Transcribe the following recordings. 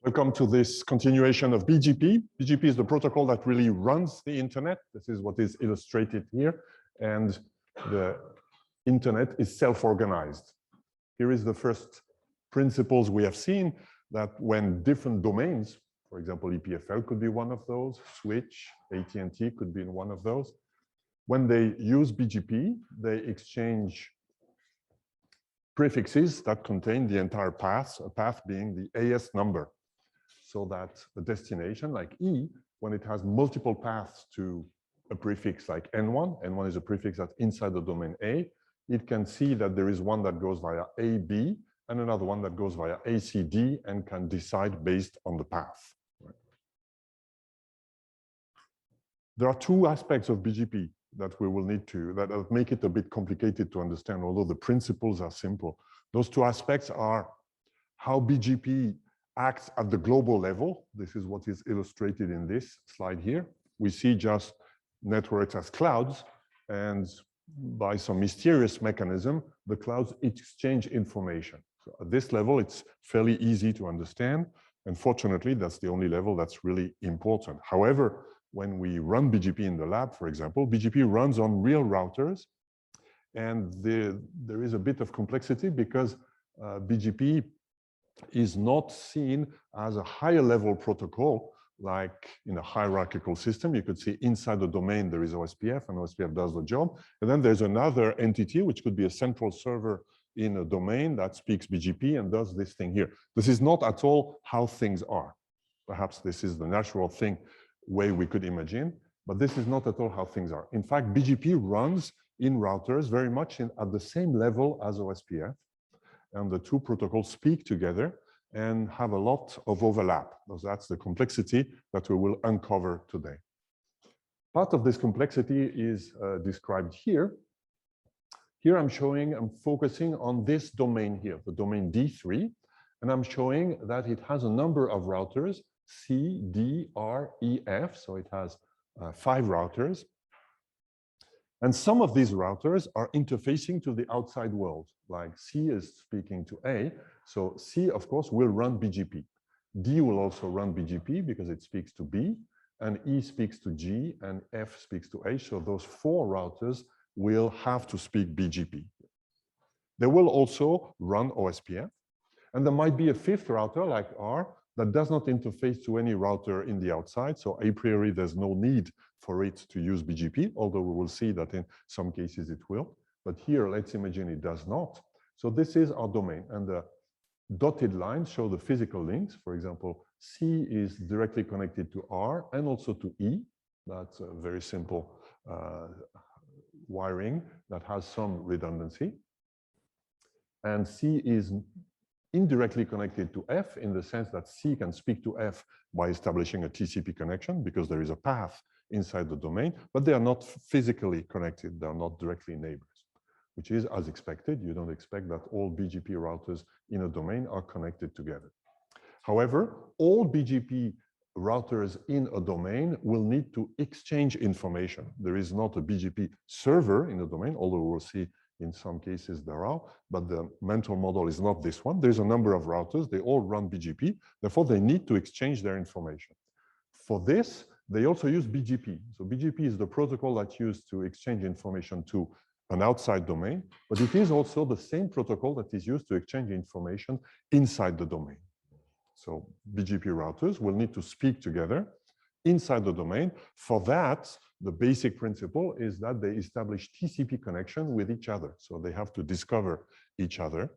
Welcome to this continuation of BGP. BGP is the protocol that really runs the internet. This is what is illustrated here. And the internet is self-organized. Here is the first principles we have seen, that when different domains, for example, EPFL could be one of those, switch, AT&T could be one of those. When they use BGP, they exchange prefixes that contain the entire path, a path being the AS number. So that the destination, like E, when it has multiple paths to a prefix like N1, N1 is a prefix that's inside the domain A, it can see that there is one that goes via AB and another one that goes via ACD and can decide based on the path. There are two aspects of BGP that we will need to, that make it a bit complicated to understand, although the principles are simple. Those two aspects are how BGP acts at the global level. This is what is illustrated in this slide here. We see just networks as clouds, and by some mysterious mechanism, the clouds exchange information. So at this level, it's fairly easy to understand. And fortunately, that's the only level that's really important. However, when we run BGP in the lab, for example, BGP runs on real routers. And there is a bit of complexity because BGP is not seen as a higher level protocol, like in a hierarchical system. You could see inside the domain there is OSPF, and OSPF does the job. And then there's another entity, which could be a central server in a domain that speaks BGP and does this thing here. This is not at all how things are. Perhaps this is the natural way we could imagine, but this is not at all how things are. In fact, BGP runs in routers very much at the same level as OSPF. And the two protocols speak together and have a lot of overlap. So that's the complexity that we will uncover today. Part of this complexity is described here. Here I'm focusing on this domain here, the domain D3, and I'm showing that it has a number of routers, C, D, R, E, F, so it has 5 routers. And some of these routers are interfacing to the outside world, like C is speaking to A. So C, of course, will run BGP. D will also run BGP because it speaks to B, and E speaks to G, and F speaks to H. So those 4 routers will have to speak BGP. They will also run OSPF. And there might be a 5th router, like R, that does not interface to any router in the outside. So a priori, there's no need for it to use BGP, although we will see that in some cases it will. But here, let's imagine it does not. So this is our domain. And the dotted lines show the physical links. For example, C is directly connected to R and also to E. That's a very simple wiring that has some redundancy. And C is indirectly connected to F in the sense that C can speak to F by establishing a TCP connection because there is a path inside the domain, but they are not physically connected. They are not directly neighbors, which is as expected. You don't expect that all BGP routers in a domain are connected together. However, all BGP routers in a domain will need to exchange information. There is not a BGP server in a domain, although we'll see in some cases there are, but the mental model is not this one. There's a number of routers, they all run BGP, therefore they need to exchange their information. For this, they also use BGP. So BGP is the protocol that's used to exchange information to an outside domain, but it is also the same protocol that is used to exchange information inside the domain. So BGP routers will need to speak together inside the domain. For that, the basic principle is that they establish TCP connection with each other. So they have to discover each other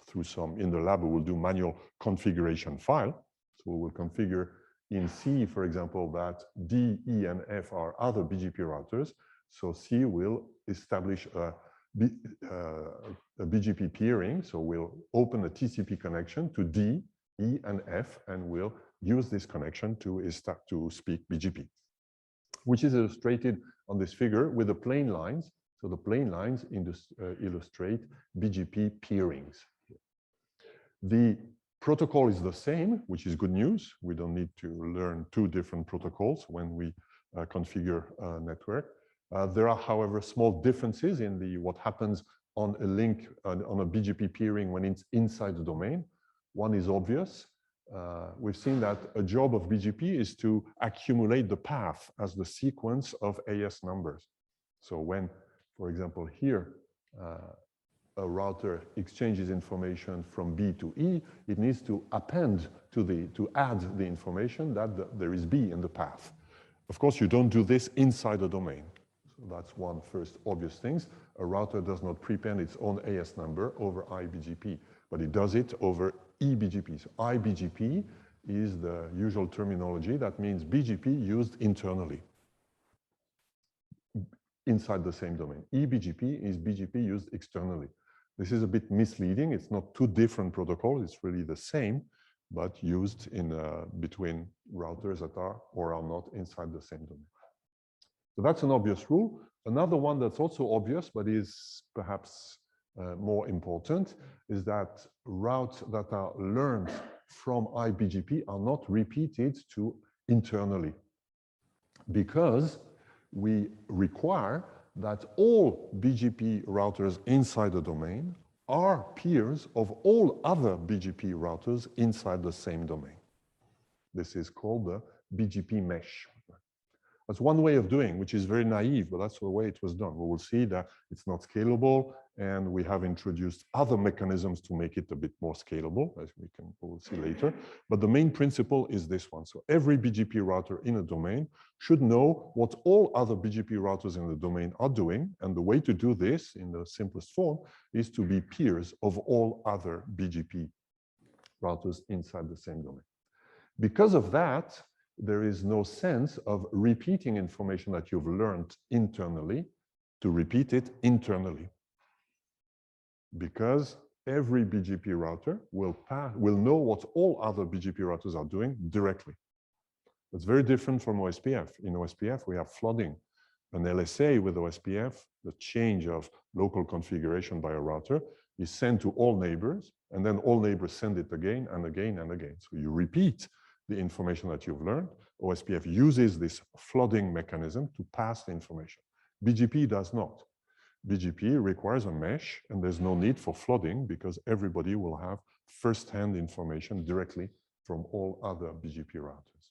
through some, in the lab, we will do manual configuration file. So we will configure in C, for example, that D, E, and F are other BGP routers. So C will establish a BGP peering. So we'll open a TCP connection to D, E, and F, and we'll use this connection to speak BGP, which is illustrated on this figure with the plain lines. So the plain lines illustrate BGP peerings. The protocol is the same, which is good news. We don't need to learn 2 different protocols when we configure a network. There are, however, small differences in what happens on a link, on a BGP peering when it's inside the domain. One is obvious. we've seen that a job of BGP is to accumulate the path as the sequence of AS numbers. So when, for example, here, a router exchanges information from B to E, it needs to append to add the information that there is B in the path. Of course, you don't do this inside a domain. So that's one first obvious thing. A router does not prepend its own AS number over IBGP, but it does it over eBGP. So IBGP is the usual terminology. That means BGP used internally inside the same domain. eBGP is BGP used externally. This is a bit misleading. It's not two different protocols. It's really the same, but used in between routers that are or are not inside the same domain. So that's an obvious rule. Another one that's also obvious, but is perhaps more important, is that routes that are learned from IBGP are not repeated to internally, because we require that all BGP routers inside the domain are peers of all other BGP routers inside the same domain. This is called the BGP mesh. That's one way of doing, which is very naive, but that's the way it was done. We will see that it's not scalable, and we have introduced other mechanisms to make it a bit more scalable, as we will see later. But the main principle is this one. So every BGP router in a domain should know what all other BGP routers in the domain are doing. And the way to do this in the simplest form is to be peers of all other BGP routers inside the same domain. Because of that, there is no sense of repeating information that you've learned internally to repeat it internally, because every BGP router will know what all other BGP routers are doing directly. It's very different from OSPF. In OSPF, we have flooding. An LSA with OSPF, the change of local configuration by a router, is sent to all neighbors, and then all neighbors send it again and again and again. So you repeat the information that you've learned. OSPF uses this flooding mechanism to pass the information. BGP does not. BGP requires a mesh, and there's no need for flooding because everybody will have first-hand information directly from all other BGP routers.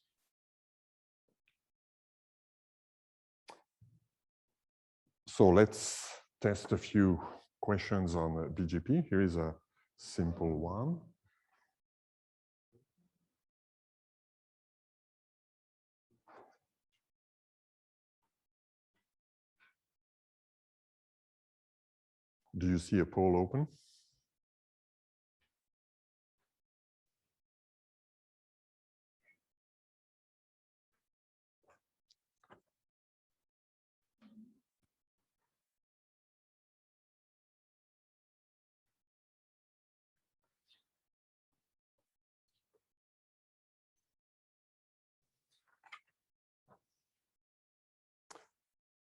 So let's test a few questions on BGP. Here is a simple one. Do you see a poll open?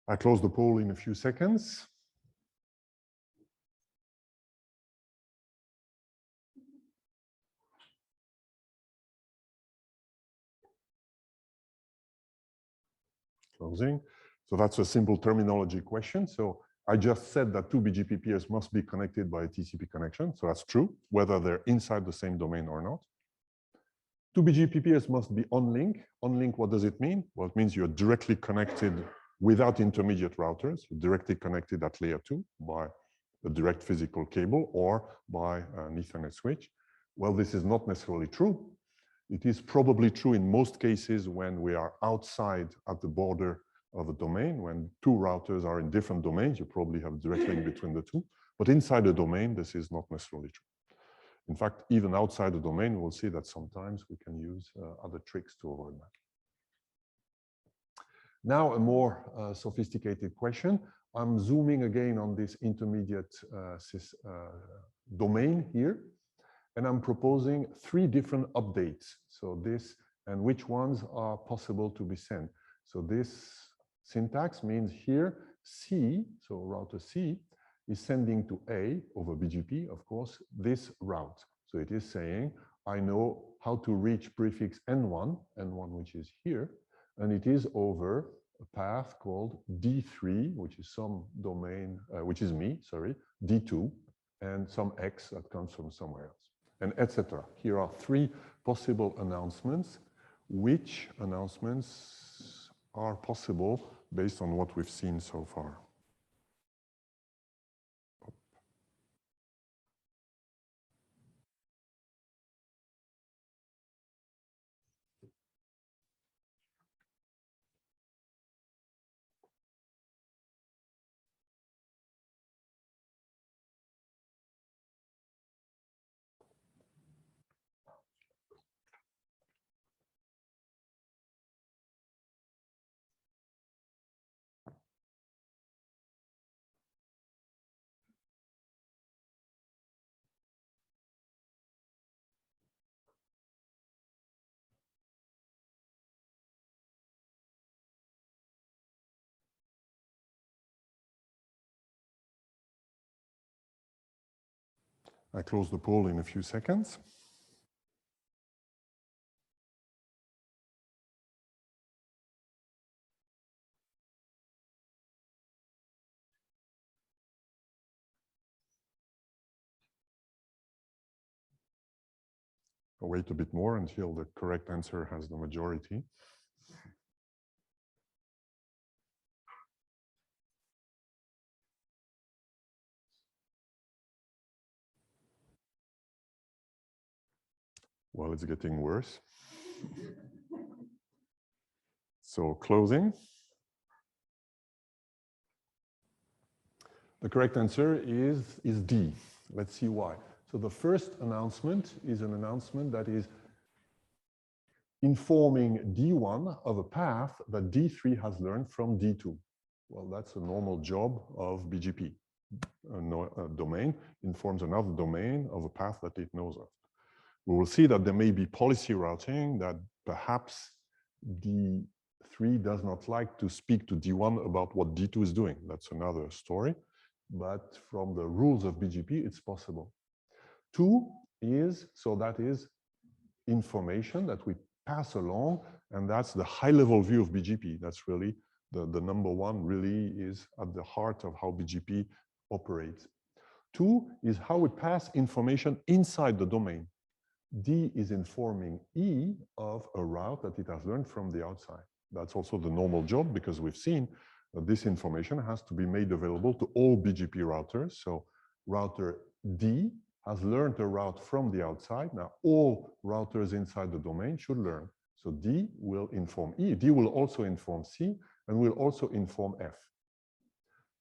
I close the poll in a few seconds. Closing. So that's a simple terminology question. So I just said that two BGP peers must be connected by a TCP connection. So that's true, whether they're inside the same domain or not. Two BGP peers must be on link. On link, what does it mean? Well, it means you're directly connected without intermediate routers. You're directly connected at layer 2 by a direct physical cable or by an Ethernet switch. Well, this is not necessarily true. It is probably true in most cases when we are outside at the border of a domain. When two routers are in different domains, you probably have direct link between the two. But inside a domain, this is not necessarily true. In fact, even outside the domain, we'll see that sometimes we can use other tricks to avoid that. Now, a more sophisticated question. I'm zooming again on this intermediate domain here, and I'm proposing 3 different updates. So this, and which ones are possible to be sent. So this syntax means here C, so router C, is sending to A over BGP, of course, this route. So it is saying, I know how to reach prefix N1, which is here, and it is over a path called D3, which is some domain, which is me, sorry, D2, and some X that comes from somewhere else, and etc. Here are 3 possible announcements. Which announcements are possible based on what we've seen so far? I close the poll in a few seconds. I'll wait a bit more until the correct answer has the majority. Well, it's getting worse. So closing. The correct answer is D. Let's see why. So the first announcement is an announcement that is informing D1 of a path that D3 has learned from D2. Well, that's a normal job of BGP. A domain informs another domain of a path that it knows of. We will see that there may be policy routing that perhaps D3 does not like to speak to D1 about what D2 is doing. That's another story. But from the rules of BGP, it's possible. 2 is, so that is information that we pass along, and that's the high-level view of BGP. That's really the number one, really is at the heart of how BGP operates. 2 is how we pass information inside the domain. D is informing E of a route that it has learned from the outside. That's also the normal job, because we've seen that this information has to be made available to all BGP routers. So router D has learned a route from the outside. Now, all routers inside the domain should learn. So D will inform E. D will also inform C, and will also inform F.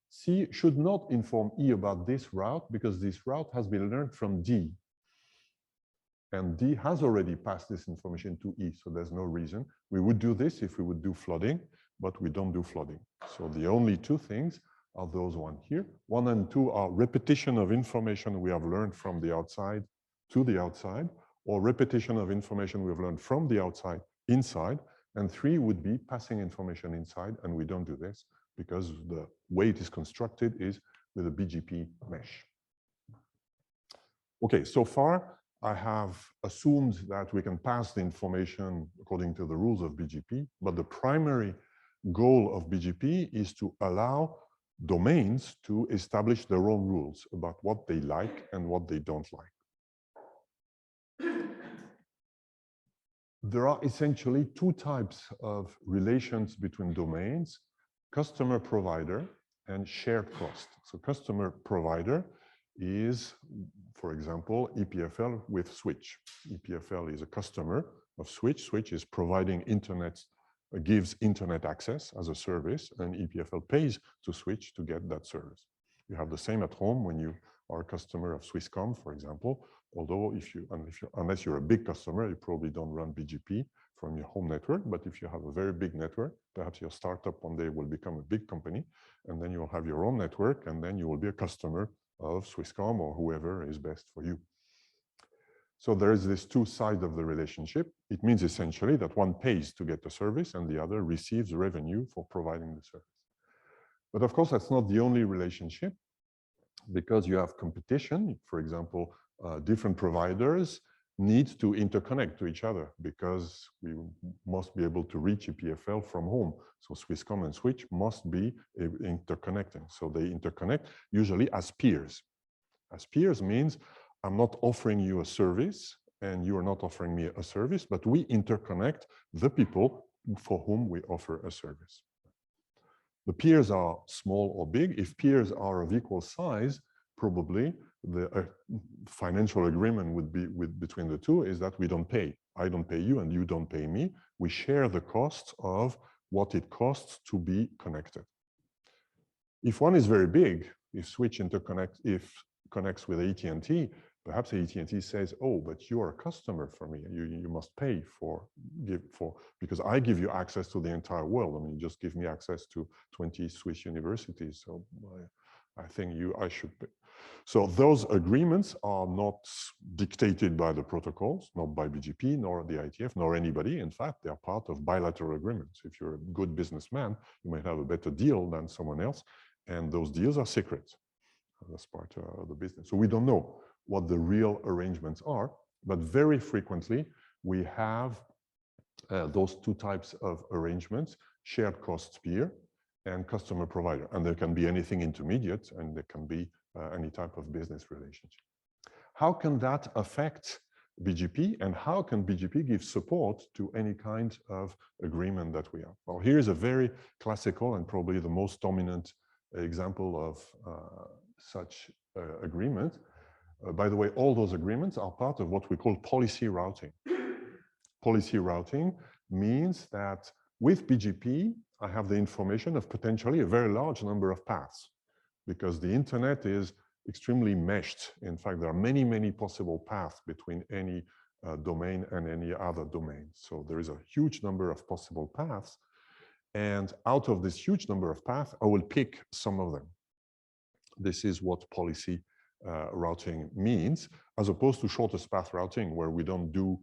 C should not inform E about this route, because this route has been learned from D. And D has already passed this information to E, so there's no reason. We would do this if we would do flooding, but we don't do flooding. So the only two things are those one here. 1 and 2 are repetition of information we have learned from the outside to the outside, or repetition of information we've learned from the outside inside. And 3 would be passing information inside, and we don't do this because the way it is constructed is with a BGP mesh. Okay, so far, I have assumed that we can pass the information according to the rules of BGP, but the primary goal of BGP is to allow domains to establish their own rules about what they like and what they don't like. There are essentially 2 types of relations between domains: customer-provider and shared trust. So customer-provider is, for example, EPFL with Switch. EPFL is a customer of Switch. Switch is providing internet, gives internet access as a service, and EPFL pays to Switch to get that service. You have the same at home when you are a customer of Swisscom, for example. Although unless you're a big customer, you probably don't run BGP from your home network. But if you have a very big network, perhaps your startup one day will become a big company, and then you'll have your own network, and then you will be a customer of Swisscom or whoever is best for you. So there is this 2 sides of the relationship. It means essentially that one pays to get the service and the other receives revenue for providing the service. But of course, that's not the only relationship, because you have competition. For example, different providers need to interconnect to each other, because we must be able to reach EPFL from home. So Swisscom and Switch must be interconnecting. So they interconnect usually as peers. As peers means I'm not offering you a service and you are not offering me a service, but we interconnect the people for whom we offer a service. The peers are small or big. If peers are of equal size, probably the financial agreement would be between the two is that we don't pay. I don't pay you and you don't pay me. We share the cost of what it costs to be connected. If one is very big, if Switch connects with AT&T, perhaps AT&T says, "Oh, but you are a customer for me. You must pay because I give you access to the entire world. I mean, you just give me access to 20 Swiss universities. So I think I should pay." So those agreements are not dictated by the protocols, not by BGP, nor the ITF, nor anybody. In fact, they are part of bilateral agreements. If you're a good businessman, you might have a better deal than someone else, and those deals are secret. That's part of the business. So we don't know what the real arrangements are, but very frequently we have those two types of arrangements: shared cost peer and customer provider. And there can be anything intermediate, and there can be any type of business relationship. How can that affect BGP, and how can BGP give support to any kind of agreement that we have? Well, here's a very classical and probably the most dominant example of such agreement. By the way, all those agreements are part of what we call policy routing. Policy routing means that with BGP, I have the information of potentially a very large number of paths, because the internet is extremely meshed. In fact, there are many, many possible paths between any domain and any other domain. So there is a huge number of possible paths. And out of this huge number of paths, I will pick some of them. This is what policy routing means, as opposed to shortest path routing, where we don't do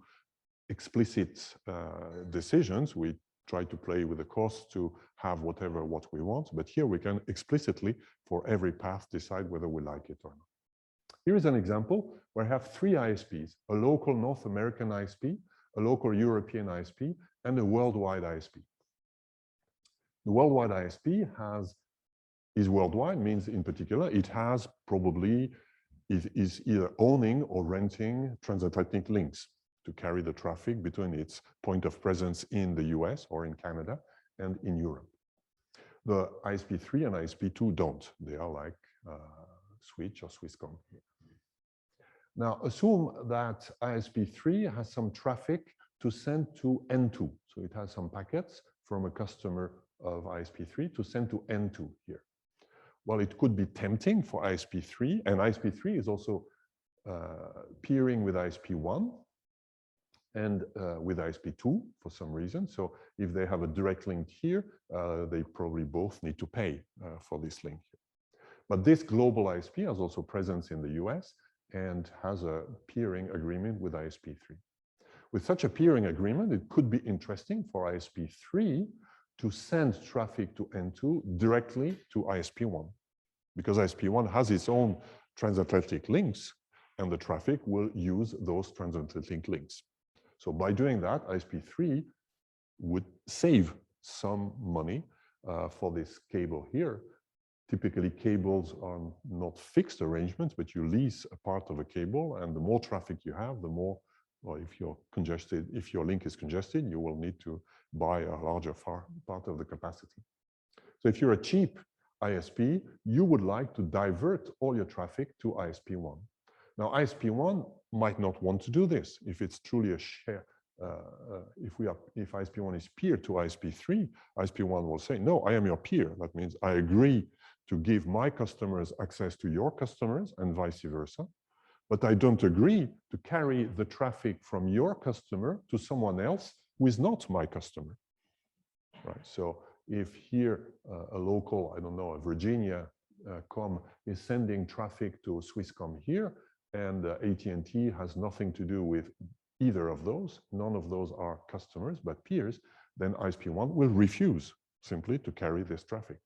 explicit decisions. We try to play with the cost to have what we want. But here we can explicitly, for every path, decide whether we like it or not. Here is an example where I have three ISPs: a local North American ISP, a local European ISP, and a worldwide ISP. The worldwide ISP is worldwide, means in particular, it has probably is either owning or renting transatlantic links to carry the traffic between its point of presence in the US or in Canada and in Europe. The ISP3 and ISP2 don't. They are like Switch or Swisscom. Now, assume that ISP3 has some traffic to send to N2. So it has some packets from a customer of ISP3 to send to N2 here. Well, it could be tempting for ISP3, and ISP3 is also peering with ISP1 and with ISP2 for some reason. So if they have a direct link here, they probably both need to pay for this link here. But this global ISP has also presence in the US and has a peering agreement with ISP3. With such a peering agreement, it could be interesting for ISP3 to send traffic to N2 directly to ISP1, because ISP1 has its own transatlantic links, and the traffic will use those transatlantic links. So by doing that, ISP3 would save some money for this cable here. Typically, cables are not fixed arrangements, but you lease a part of a cable, and the more traffic you have, the more, or if you're congested, if your link is congested, you will need to buy a larger part of the capacity. So if you're a cheap ISP, you would like to divert all your traffic to ISP1. Now, ISP1 might not want to do this. If it's truly a share, if ISP1 is peer to ISP3, ISP1 will say, no, I am your peer. That means I agree to give my customers access to your customers and vice versa. But I don't agree to carry the traffic from your customer to someone else who is not my customer. Right. So if here a local, I don't know, a Virginia com is sending traffic to Swisscom here, and AT&T has nothing to do with either of those, none of those are customers but peers, then ISP1 will refuse simply to carry this traffic.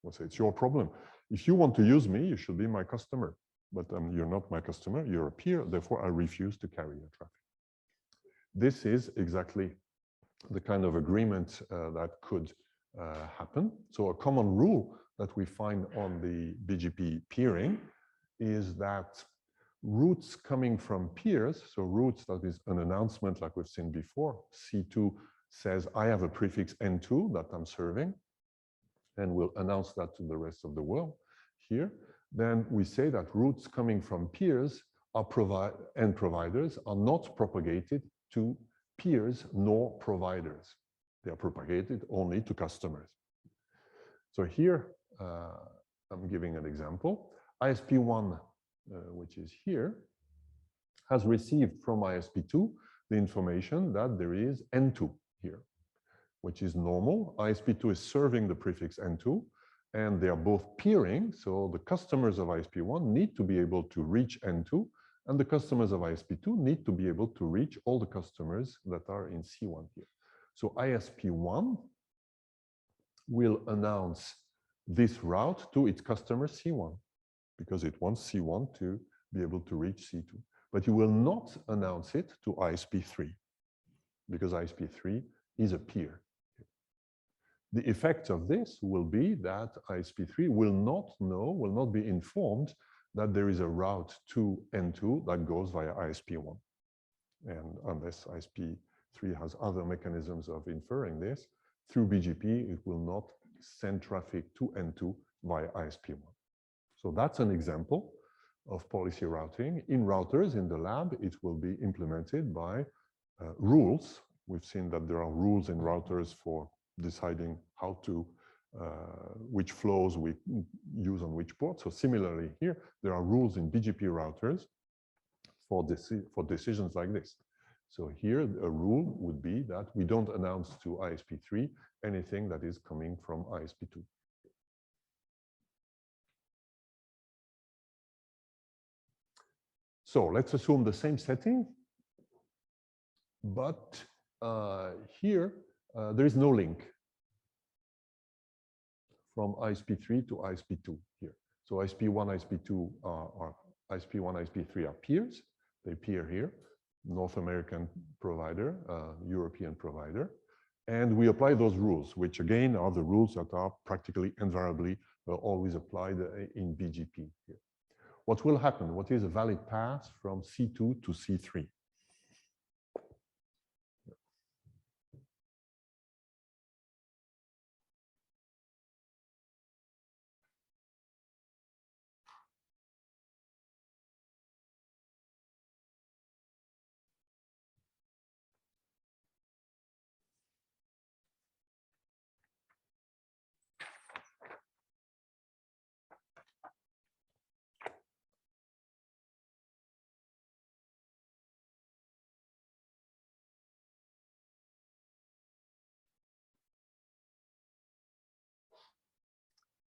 We'll say, it's your problem. If you want to use me, you should be my customer. But you're not my customer, you're a peer, therefore I refuse to carry your traffic. This is exactly the kind of agreement that could happen. So a common rule that we find on the BGP peering is that routes coming from peers, so routes, that is an announcement like we've seen before. C2 says, I have a prefix N2 that I'm serving, and we'll announce that to the rest of the world here. Then we say that routes coming from peers and providers are not propagated to peers nor providers. They are propagated only to customers. So here, I'm giving an example. ISP1, which is here, has received from ISP2 the information that there is N2 here, which is normal. ISP2 is serving the prefix N2, and they are both peering. So the customers of ISP1 need to be able to reach N2, and the customers of ISP2 need to be able to reach all the customers that are in C1 here. So ISP1 will announce this route to its customer C1, because it wants C1 to be able to reach C2. But you will not announce it to ISP3, because ISP3 is a peer. The effect of this will be that ISP3 will not be informed that there is a route to N2 that goes via ISP1. And unless ISP3 has other mechanisms of inferring this, through BGP, it will not send traffic to N2 via ISP1. So that's an example of policy routing. In routers, in the lab, it will be implemented by rules. We've seen that there are rules in routers for deciding how to, which flows we use on which port. So similarly here, there are rules in BGP routers for decisions like this. So here, a rule would be that we don't announce to ISP3 anything that is coming from ISP2. So let's assume the same setting, but here there is no link from ISP3 to ISP2 here. So ISP1, ISP2 ISP1, ISP3 are peers. They peer here, North American provider, European provider, and we apply those rules, which again are the rules that are practically invariably always applied in BGP here. What will happen? What is a valid path from C2 to C3?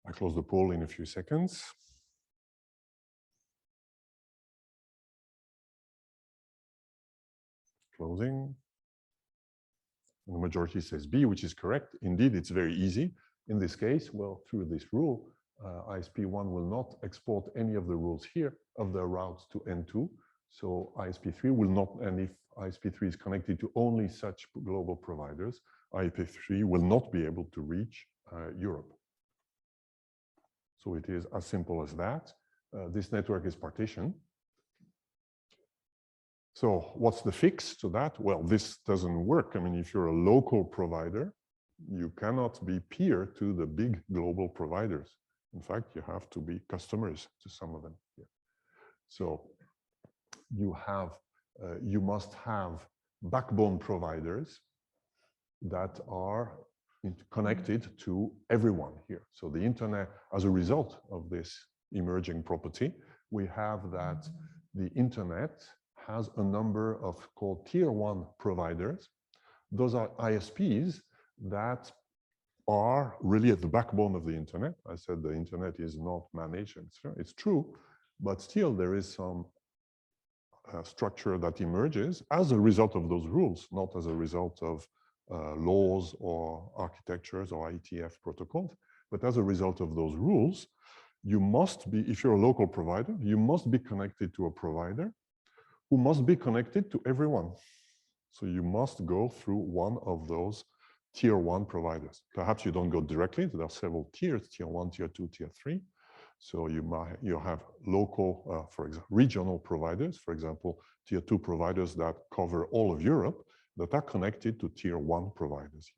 I close the poll in a few seconds. Closing. And the majority says B, which is correct. Indeed, it's very easy. In this case, well, through this rule, ISP1 will not export any of the rules here of the routes to N2. So ISP3 will not, and if ISP3 is connected to only such global providers, ISP3 will not be able to reach Europe. So it is as simple as that. This network is partitioned. So what's the fix to that? Well, this doesn't work. I mean, if you're a local provider, you cannot be peer to the big global providers. In fact, you have to be customers to some of them. Yeah. So you must have backbone providers that are connected to everyone here. So the internet, as a result of this emerging property, we have that the internet has a number of called tier 1 providers. Those are ISPs that are really at the backbone of the internet. I said the internet is not managed. It's true, but still there is some structure that emerges as a result of those rules, not as a result of laws or architectures or IETF protocols, but as a result of those rules, you must be, if you're a local provider, you must be connected to a provider who must be connected to everyone. So you must go through one of those tier 1 providers. Perhaps you don't go directly, there are several tiers, tier 1, tier 2, tier 3. So you have local, for example, regional providers, for example, tier 2 providers that cover all of Europe that are connected to tier 1 providers.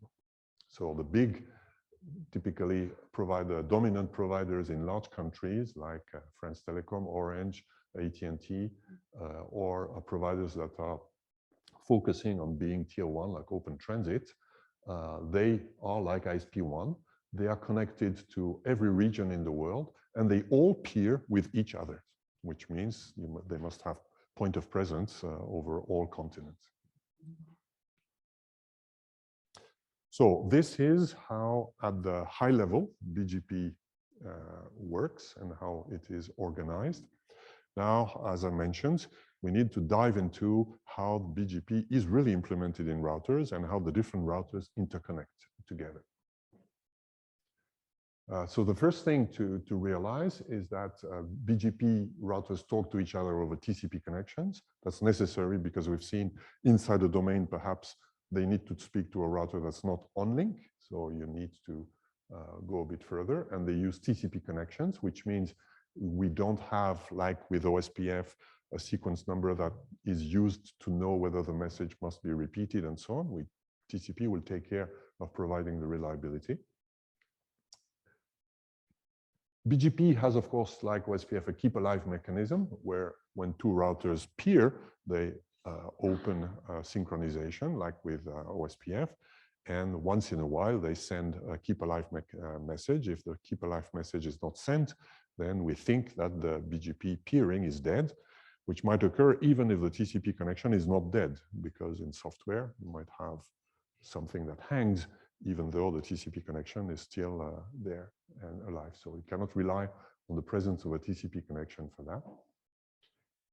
So the big, typically dominant providers in large countries like France Telecom, Orange, AT&T, or providers that are focusing on being tier 1 like Open Transit, they are like ISP1. They are connected to every region in the world, and they all peer with each other, which means they must have point of presence over all continents. So this is how, at the high level, BGP works and how it is organized. Now, as I mentioned, we need to dive into how BGP is really implemented in routers and how the different routers interconnect together. So the first thing to realize is that BGP routers talk to each other over TCP connections. That's necessary because we've seen inside the domain, perhaps they need to speak to a router that's not on link. So you need to go a bit further. And they use TCP connections, which means we don't have, like with OSPF, a sequence number that is used to know whether the message must be repeated and so on. TCP will take care of providing the reliability. BGP has, of course, like OSPF, a keep alive mechanism where when two routers peer, they open synchronization, like with OSPF. And once in a while, they send a keep alive message. If the keep alive message is not sent, then we think that the BGP peering is dead, which might occur even if the TCP connection is not dead, because in software, you might have something that hangs even though the TCP connection is still there and alive. So we cannot rely on the presence of a TCP connection for that.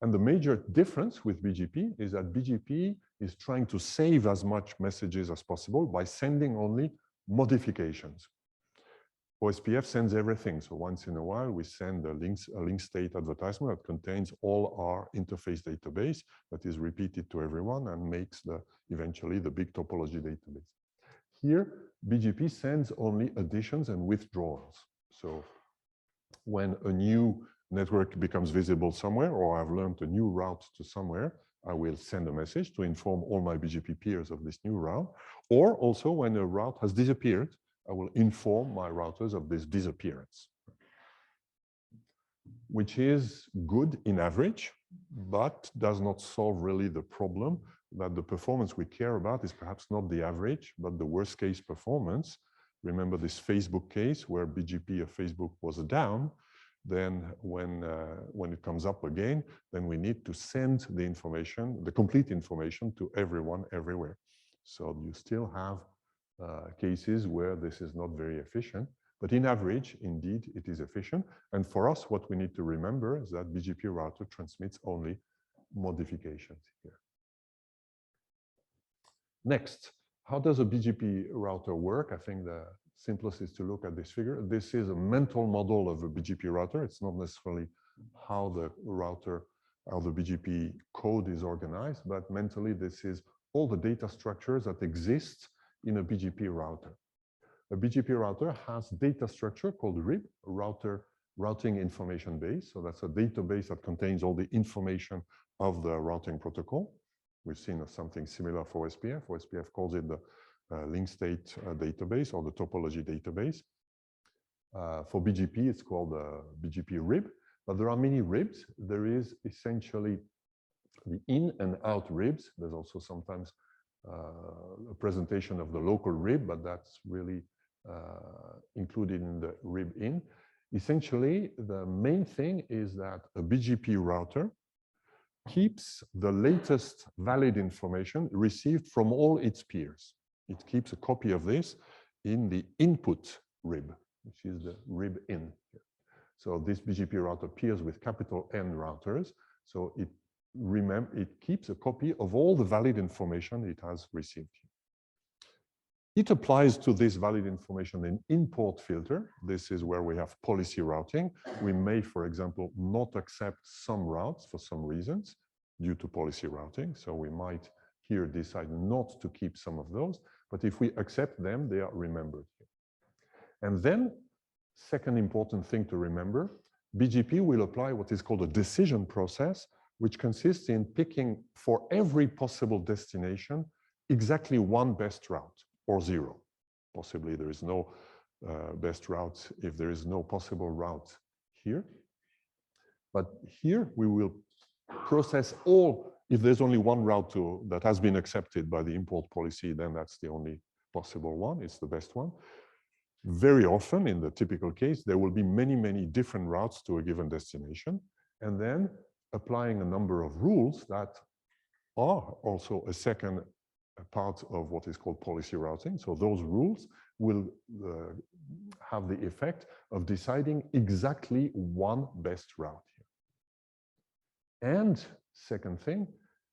And the major difference with BGP is that BGP is trying to save as much messages as possible by sending only modifications. OSPF sends everything. So once in a while, we send a link state advertisement that contains all our interface database that is repeated to everyone and makes eventually the big topology database. Here, BGP sends only additions and withdrawals. So when a new network becomes visible somewhere, or I've learned a new route to somewhere, I will send a message to inform all my BGP peers of this new route. Or also when a route has disappeared, I will inform my routers of this disappearance, which is good in average, but does not solve really the problem that the performance we care about is perhaps not the average, but the worst case performance. Remember this Facebook case where BGP of Facebook was down. Then when it comes up again, then we need to send the information, the complete information to everyone everywhere. So you still have cases where this is not very efficient, but in average, indeed, it is efficient. And for us, what we need to remember is that BGP router transmits only modifications here. Next, how does a BGP router work? I think the simplest is to look at this figure. This is a mental model of a BGP router. It's not necessarily how the BGP code is organized, but mentally, this is all the data structures that exist in a BGP router. A BGP router has data structure called RIB, routing information base. So that's a database that contains all the information of the routing protocol. We've seen something similar for OSPF. OSPF calls it the link state database or the topology database. For BGP, it's called the BGP RIB, but there are many RIBs. There is essentially the in and out RIBs. There's also sometimes a presentation of the local RIB, but that's really included in the RIB in. Essentially, the main thing is that a BGP router keeps the latest valid information received from all its peers. It keeps a copy of this in the input RIB, which is the RIB in. So this BGP router peers with capital N routers. So it keeps a copy of all the valid information it has received. It applies to this valid information an import filter. This is where we have policy routing. We may, for example, not accept some routes for some reasons due to policy routing. So we might here decide not to keep some of those, but if we accept them, they are remembered. And then, second important thing to remember, BGP will apply what is called a decision process, which consists in picking for every possible destination exactly one best route or zero. Possibly there is no best route if there is no possible route here. But here we will process all, if there's only one route that has been accepted by the import policy, then that's the only possible one, it's the best one. Very often, in the typical case, there will be many, many different routes to a given destination, and then applying a number of rules that are also a second part of what is called policy routing. So those rules will have the effect of deciding exactly one best route here. And second thing,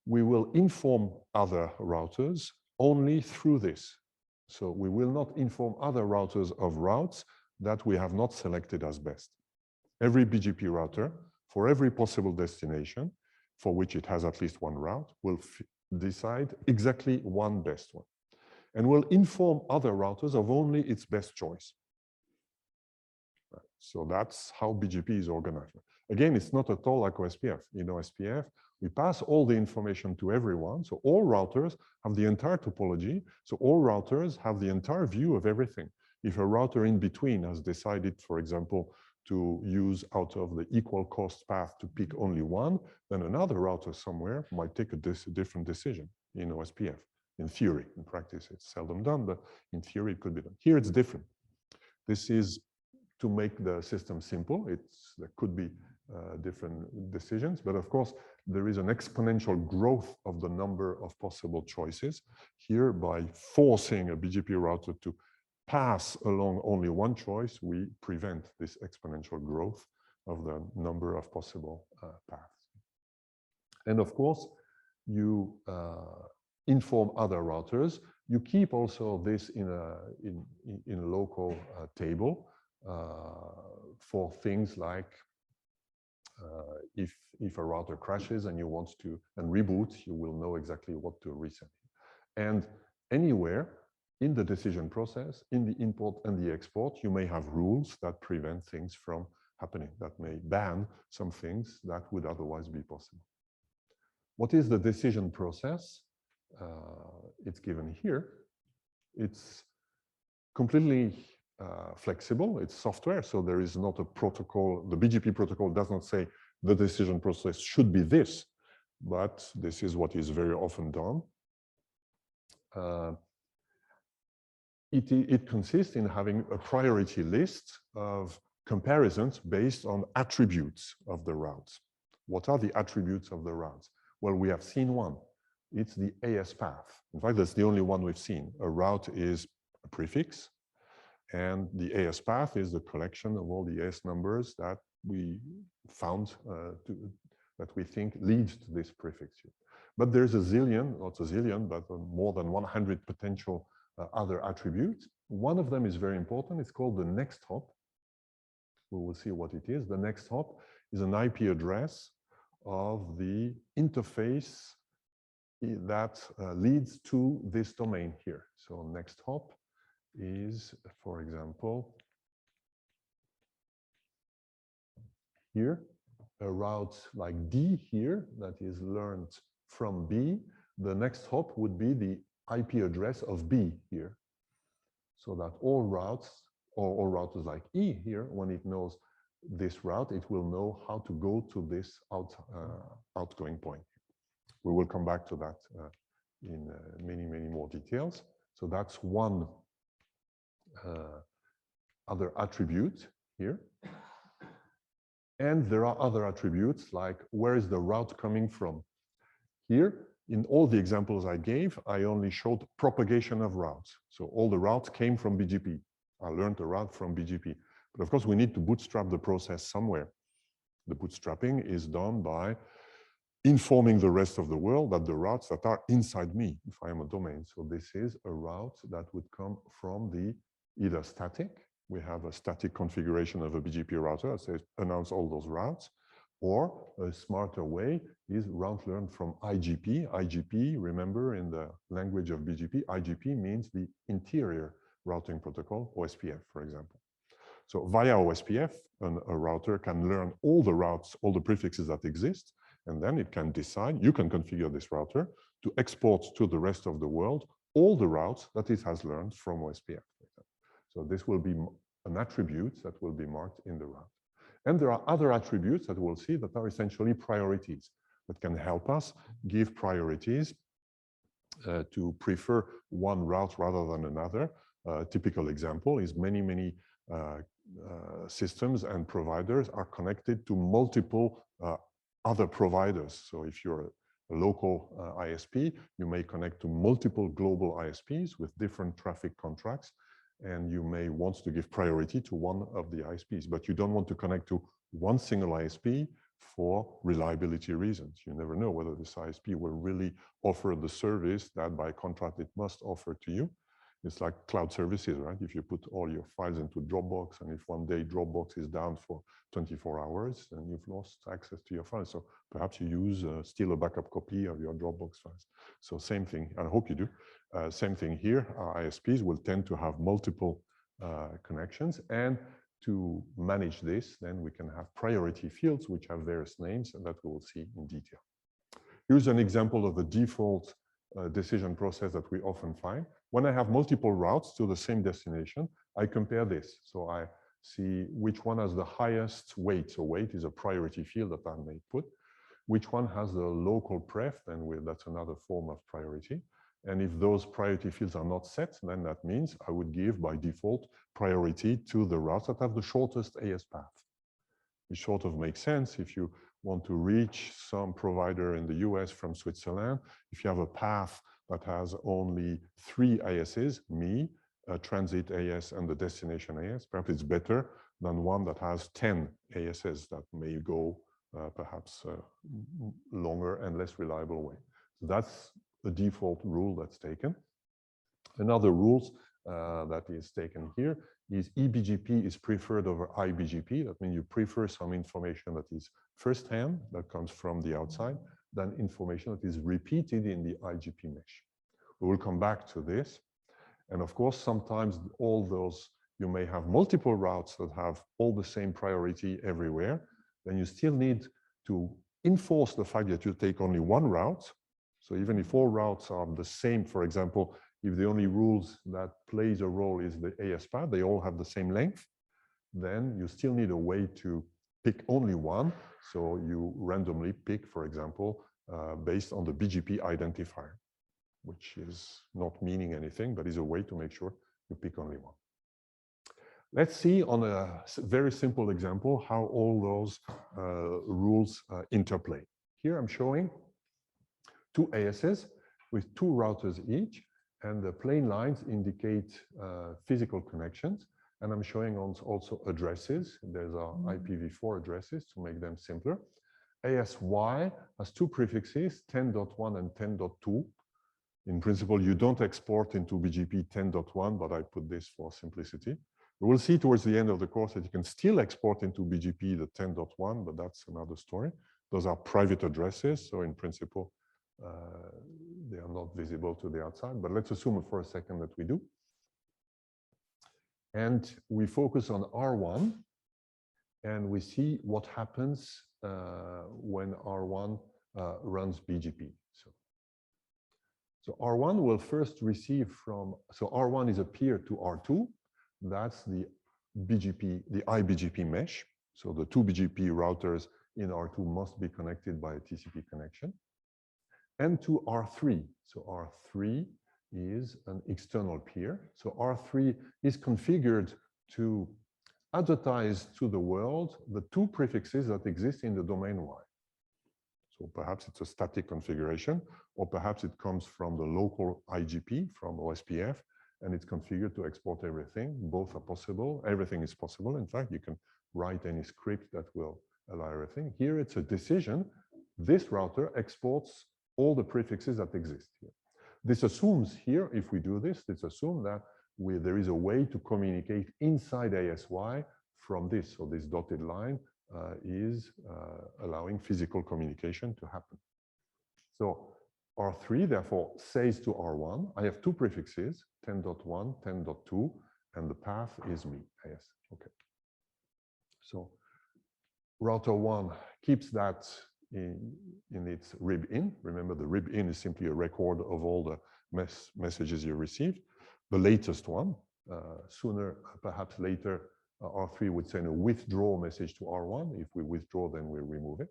we will inform other routers only through this. So we will not inform other routers of routes that we have not selected as best. Every BGP router, for every possible destination, for which it has at least one route, will decide exactly one best one, and will inform other routers of only its best choice. So that's how BGP is organized. Again, it's not at all like OSPF. In OSPF, we pass all the information to everyone. So all routers have the entire topology. So all routers have the entire view of everything. If a router in between has decided, for example, to use out of the equal cost path to pick only one, then another router somewhere might take a different decision in OSPF. In theory, in practice, it's seldom done, but in theory, it could be done. Here, it's different. This is to make the system simple. There could be different decisions, but of course, there is an exponential growth of the number of possible choices. Here, by forcing a BGP router to pass along only one choice, we prevent this exponential growth of the number of possible paths. And of course, you inform other routers. You keep also this in a local table for things like if a router crashes and you want to reboot, you will know exactly what to reset. And anywhere in the decision process, in the import and the export, you may have rules that prevent things from happening, that may ban some things that would otherwise be possible. What is the decision process? It's given here. It's completely flexible. It's software, so there is not a protocol. The BGP protocol does not say the decision process should be this, but this is what is very often done. It consists in having a priority list of comparisons based on attributes of the routes. What are the attributes of the routes? Well, we have seen one. It's the AS path. In fact, that's the only one we've seen. A route is a prefix, and the AS path is the collection of all the AS numbers that we found that we think leads to this prefix here. But there's a zillion, not a zillion, but more than 100 potential other attributes. One of them is very important. It's called the next hop. We will see what it is. The next hop is an IP address of the interface that leads to this domain here. So next hop is, for example, here, a route like D here that is learned from B. The next hop would be the IP address of B here. So that all routes, or all routers like E here, when it knows this route, it will know how to go to this outgoing point. We will come back to that in many, many more details. So that's one other attribute here. And there are other attributes like where is the route coming from? Here, in all the examples I gave, I only showed propagation of routes. So all the routes came from BGP. I learned the route from BGP. But of course, we need to bootstrap the process somewhere. The bootstrapping is done by informing the rest of the world that the routes that are inside me, if I am a domain. So this is a route that would come from the either static. We have a static configuration of a BGP router that says announce all those routes, or a smarter way is route learned from IGP. IGP, remember, in the language of BGP, IGP means the interior routing protocol, OSPF, for example. So via OSPF, a router can learn all the routes, all the prefixes that exist, and then it can decide, you can configure this router to export to the rest of the world all the routes that it has learned from OSPF. So this will be an attribute that will be marked in the route. And there are other attributes that we'll see that are essentially priorities that can help us give priorities to prefer one route rather than another. A typical example is many systems and providers are connected to multiple other providers. So if you're a local ISP, you may connect to multiple global ISPs with different traffic contracts, and you may want to give priority to one of the ISPs, but you don't want to connect to one single ISP for reliability reasons. You never know whether this ISP will really offer the service that by contract it must offer to you. It's like cloud services, right? If you put all your files into Dropbox, and if one day Dropbox is down for 24 hours, then you've lost access to your files. So perhaps you use still a backup copy of your Dropbox files. So same thing, I hope you do. Same thing here, ISPs will tend to have multiple connections, and to manage this, then we can have priority fields which have various names, and that we will see in detail. Here's an example of the default decision process that we often find. When I have multiple routes to the same destination, I compare this. So I see which one has the highest weight. So weight is a priority field that I may put. Which one has the local pref, then that's another form of priority. And if those priority fields are not set, then that means I would give by default priority to the routes that have the shortest AS path. It sort of makes sense if you want to reach some provider in the US from Switzerland. If you have a path that has only 3 ASs, me, a transit AS, and the destination AS, perhaps it's better than one that has 10 ASs that may go perhaps longer and less reliable way. So that's the default rule that's taken. Another rule that is taken here is eBGP is preferred over iBGP. That means you prefer some information that is first-hand, that comes from the outside, than information that is repeated in the IGP mesh. We will come back to this. And of course, sometimes all those, you may have multiple routes that have all the same priority everywhere. Then you still need to enforce the fact that you take only one route. So even if all routes are the same, for example, if the only rules that plays a role is the AS path, they all have the same length, then you still need a way to pick only one. So you randomly pick, for example, based on the BGP identifier, which is not meaning anything, but is a way to make sure you pick only one. Let's see on a very simple example how all those rules interplay. Here I'm showing 2 ASs with 2 routers each, and the plain lines indicate physical connections. And I'm showing also addresses. There's our IPv4 addresses to make them simpler. ASY has 2 prefixes, 10.1 and 10.2. In principle, you don't export into BGP 10.1, but I put this for simplicity. We will see towards the end of the course that you can still export into BGP the 10.1, but that's another story. Those are private addresses, so in principle, they are not visible to the outside, but let's assume for a second that we do. And we focus on R1, and we see what happens when R1 runs BGP. So R1 will first receive from, so R1 is a peer to R2. That's the BGP, the iBGP mesh. So the 2 BGP routers in R2 must be connected by a TCP connection. And to R3. So R3 is an external peer. So R3 is configured to advertise to the world the 2 prefixes that exist in the domain Y. So perhaps it's a static configuration, or perhaps it comes from the local IGP from OSPF, and it's configured to export everything. Both are possible. Everything is possible. In fact, you can write any script that will allow everything. Here it's a decision. This router exports all the prefixes that exist here. This assumes here, if we do this, let's assume that there is a way to communicate inside ASY from this. So this dotted line is allowing physical communication to happen. So R3 therefore says to R1, I have 2 prefixes, 10.1, 10.2, and the path is me, AS. Okay. So router 1 keeps that in its rib in. Remember, the rib in is simply a record of all the messages you received. The latest one, sooner, perhaps later, R3 would send a withdraw message to R1. If we withdraw, then we remove it.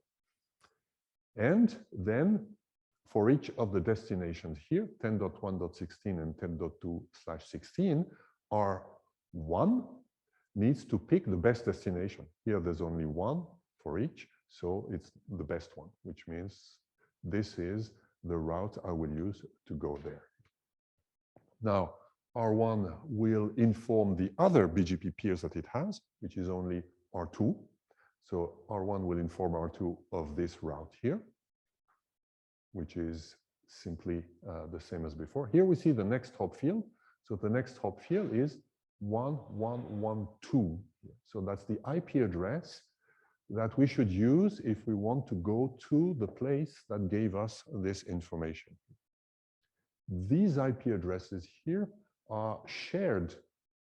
And then for each of the destinations here, 10.1.16 and 10.2/16, R1 needs to pick the best destination. Here, there's only one for each, so it's the best one, which means this is the route I will use to go there. Now, R1 will inform the other BGP peers that it has, which is only R2. So R1 will inform R2 of this route here, which is simply the same as before. Here we see the next hop field. So the next hop field is 1112. So that's the IP address that we should use if we want to go to the place that gave us this information. These IP addresses here are shared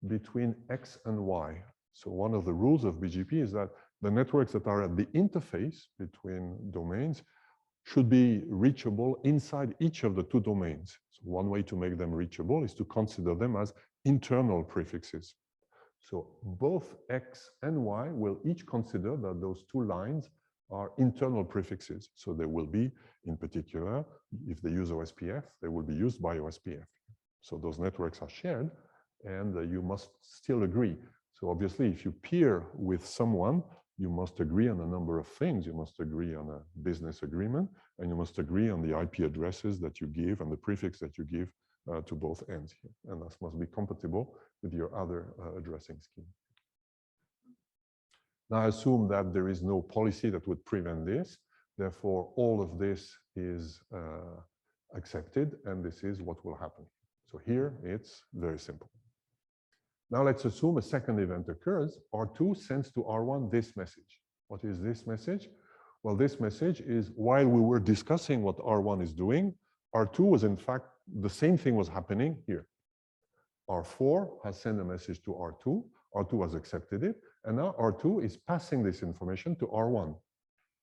between X and Y. So one of the rules of BGP is that the networks that are at the interface between domains should be reachable inside each of the two domains. So one way to make them reachable is to consider them as internal prefixes. So both X and Y will each consider that those two lines are internal prefixes. So they will be, in particular, if they use OSPF, they will be used by OSPF. So those networks are shared, and you must still agree. So obviously, if you peer with someone, you must agree on a number of things. You must agree on a business agreement, and you must agree on the IP addresses that you give and the prefix that you give to both ends here. And that must be compatible with your other addressing scheme. Now, I assume that there is no policy that would prevent this. Therefore, all of this is accepted, and this is what will happen. So here, it's very simple. Now, let's assume a second event occurs. R2 sends to R1 this message. What is this message? Well, this message is, while we were discussing what R1 is doing, R2 was, in fact, the same thing was happening here. R4 has sent a message to R2. R2 has accepted it. And now R2 is passing this information to R1.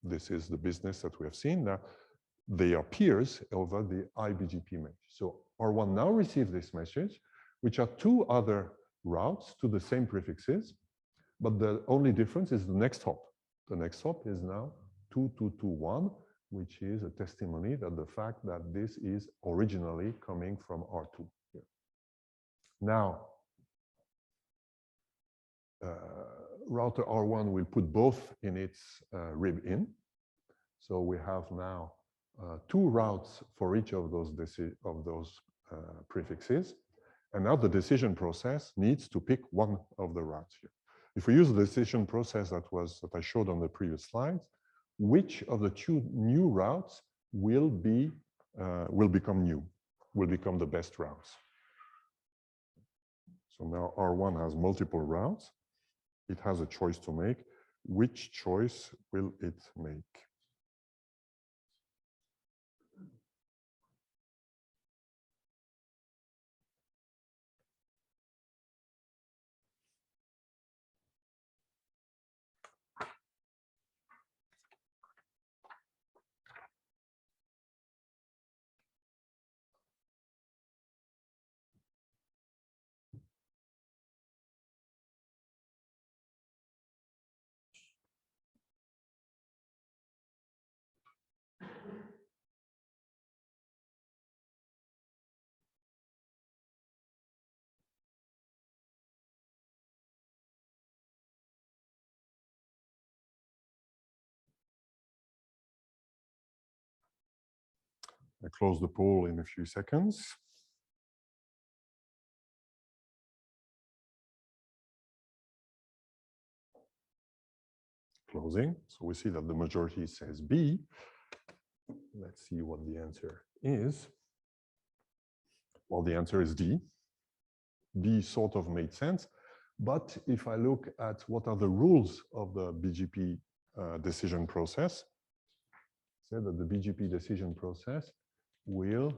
This is the business that we have seen. Now, they are peers over the IBGP mesh. So R1 now receives this message, which are two other routes to the same prefixes, but the only difference is the next hop. The next hop is now 2221, which is a testimony that the fact that this is originally coming from R2 here. Now, router R1 will put both in its rib in. So we have now two routes for each of those prefixes. And now the decision process needs to pick one of the routes here. If we use the decision process that I showed on the previous slides, which of the two new routes will become new, will become the best routes? So now R1 has multiple routes. It has a choice to make. Which choice will it make? I close the poll in a few seconds. Closing. So we see that the majority says B. Let's see what the answer is. Well, the answer is D. B sort of made sense. But if I look at what are the rules of the BGP decision process, say that the BGP decision process will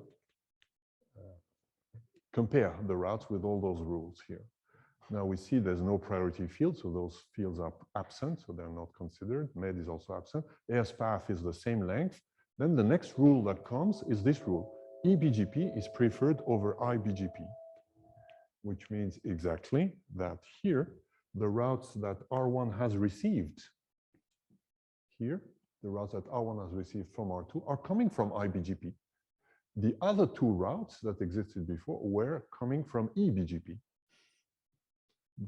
compare the routes with all those rules here. Now we see there's no priority field, so those fields are absent, so they're not considered. Med is also absent. AS path is the same length. Then the next rule that comes is this rule. eBGP is preferred over iBGP, which means exactly that here, the routes that R1 has received here, the routes that R1 has received from R2 are coming from iBGP. The other two routes that existed before were coming from eBGP.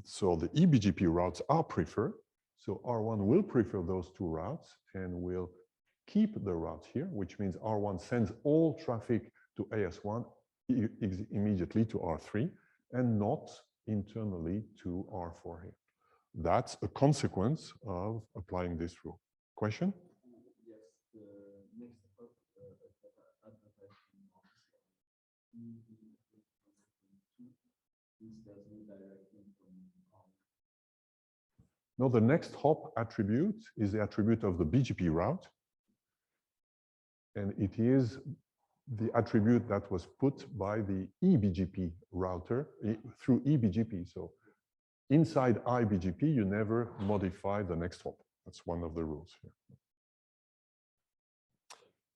So the eBGP routes are preferred. So R1 will prefer those two routes and will keep the routes here, which means R1 sends all traffic to AS1 immediately to R3 and not internally to R4 here. That's a consequence of applying this rule. Question? Yes, the next up no, the next hop attribute is the attribute of the BGP route. And it is the attribute that was put by the eBGP router through eBGP. So inside iBGP, you never modify the next hop. That's one of the rules here.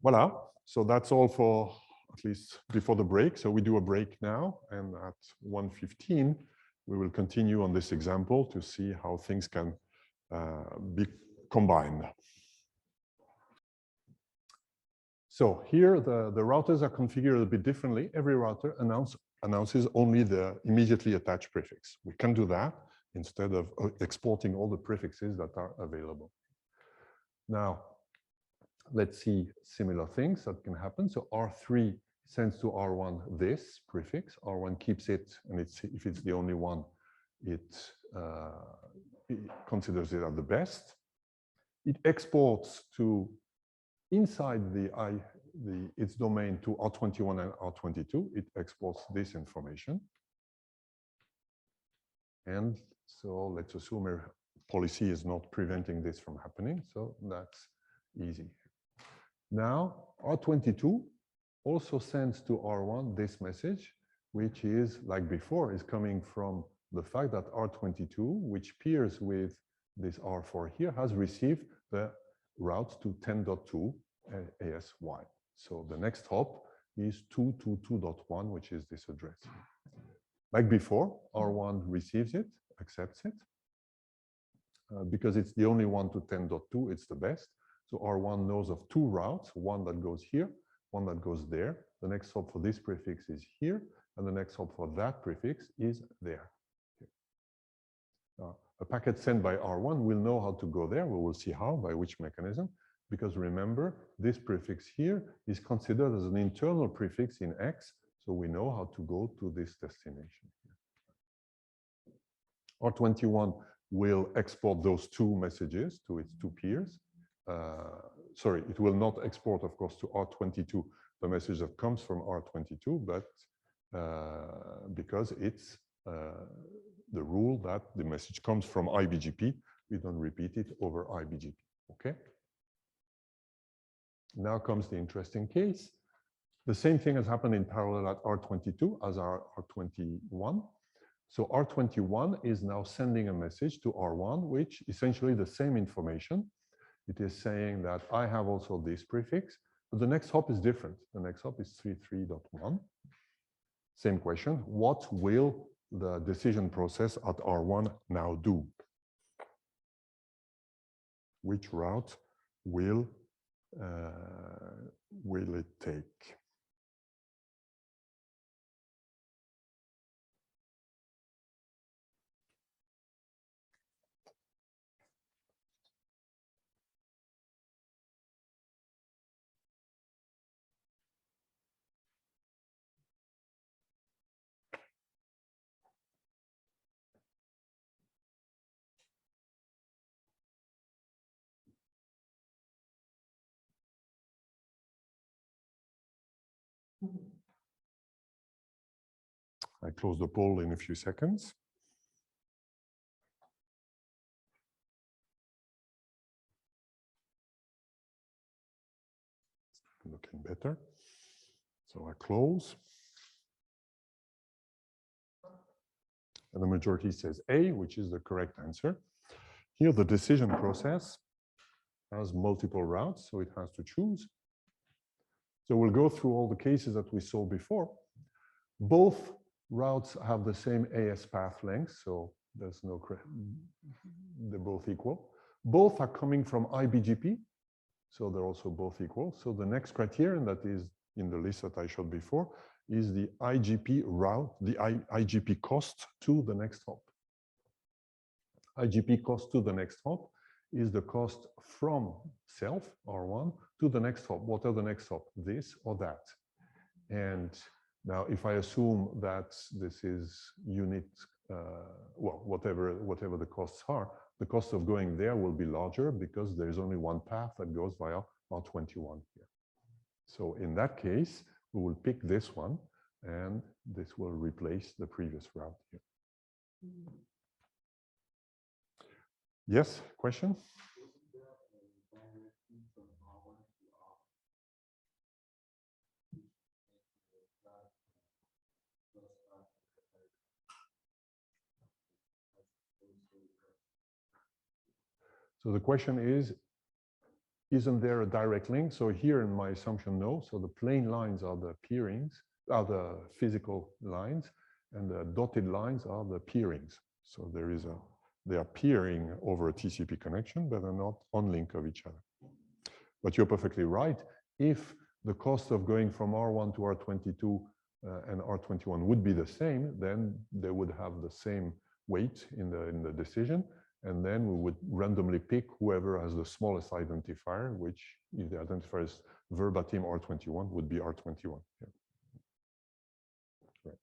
Voila. So that's all for at least before the break. So we do a break now, and at 1:15, we will continue on this example to see how things can be combined. So here, the routers are configured a bit differently. Every router announces only the immediately attached prefix. We can do that instead of exporting all the prefixes that are available. Now, let's see similar things that can happen. So R3 sends to R1 this prefix. R1 keeps it, and if it's the only one, it considers it as the best. It exports to inside its domain to R21 and R22. It exports this information. And so let's assume a policy is not preventing this from happening. So that's easy. Now, R22 also sends to R1 this message, which is, like before, is coming from the fact that R22, which peers with this R4 here, has received the route to 10.2 ASY. So the next hop is 222.1, which is this address. Like before, R1 receives it, accepts it. Because it's the only one to 10.2, it's the best. So R1 knows of two routes, one that goes here, one that goes there. The next hop for this prefix is here, and the next hop for that prefix is there. A packet sent by R1 will know how to go there. We will see how, by which mechanism. Because remember, this prefix here is considered as an internal prefix in X, so we know how to go to this destination. R21 will export those two messages to its two peers. Sorry, it will not export, of course, to R22 the message that comes from R22, but because it's the rule that the message comes from iBGP, we don't repeat it over iBGP. Okay? Now comes the interesting case. The same thing has happened in parallel at R22 as R21. So R21 is now sending a message to R1, which essentially the same information. It is saying that I have also this prefix, but the next hop is different. The next hop is 33.1. Same question. What will the decision process at R1 now do? Which route will it take? I close the poll in a few seconds. Looking better. So I close. And the majority says A, which is the correct answer. Here, the decision process has multiple routes, so it has to choose. So we'll go through all the cases that we saw before. Both routes have the same AS path length, so there's no, they're both equal. Both are coming from IBGP, so they're also both equal. So the next criterion that is in the list that I showed before is the IGP route, the IGP cost to the next hop. IGP cost to the next hop is the cost from self, R1, to the next hop. What are the next hop? This or that. And now, if I assume that this is unit, well, whatever the costs are, the cost of going there will be larger because there's only one path that goes via R21 here. So in that case, we will pick this one, and this will replace the previous route here. Yes, question? So the question is, isn't there a direct link? So here in my assumption, no. So the plain lines are the peerings, are the physical lines, and the dotted lines are the peerings. So there is a, they are peering over a TCP connection, but are not on link of each other. But you're perfectly right. If the cost of going from R1 to R22 and R21 would be the same, then they would have the same weight in the decision. And then we would randomly pick whoever has the smallest identifier, which if the identifier is verbatim R21 would be R21. Yeah. Right.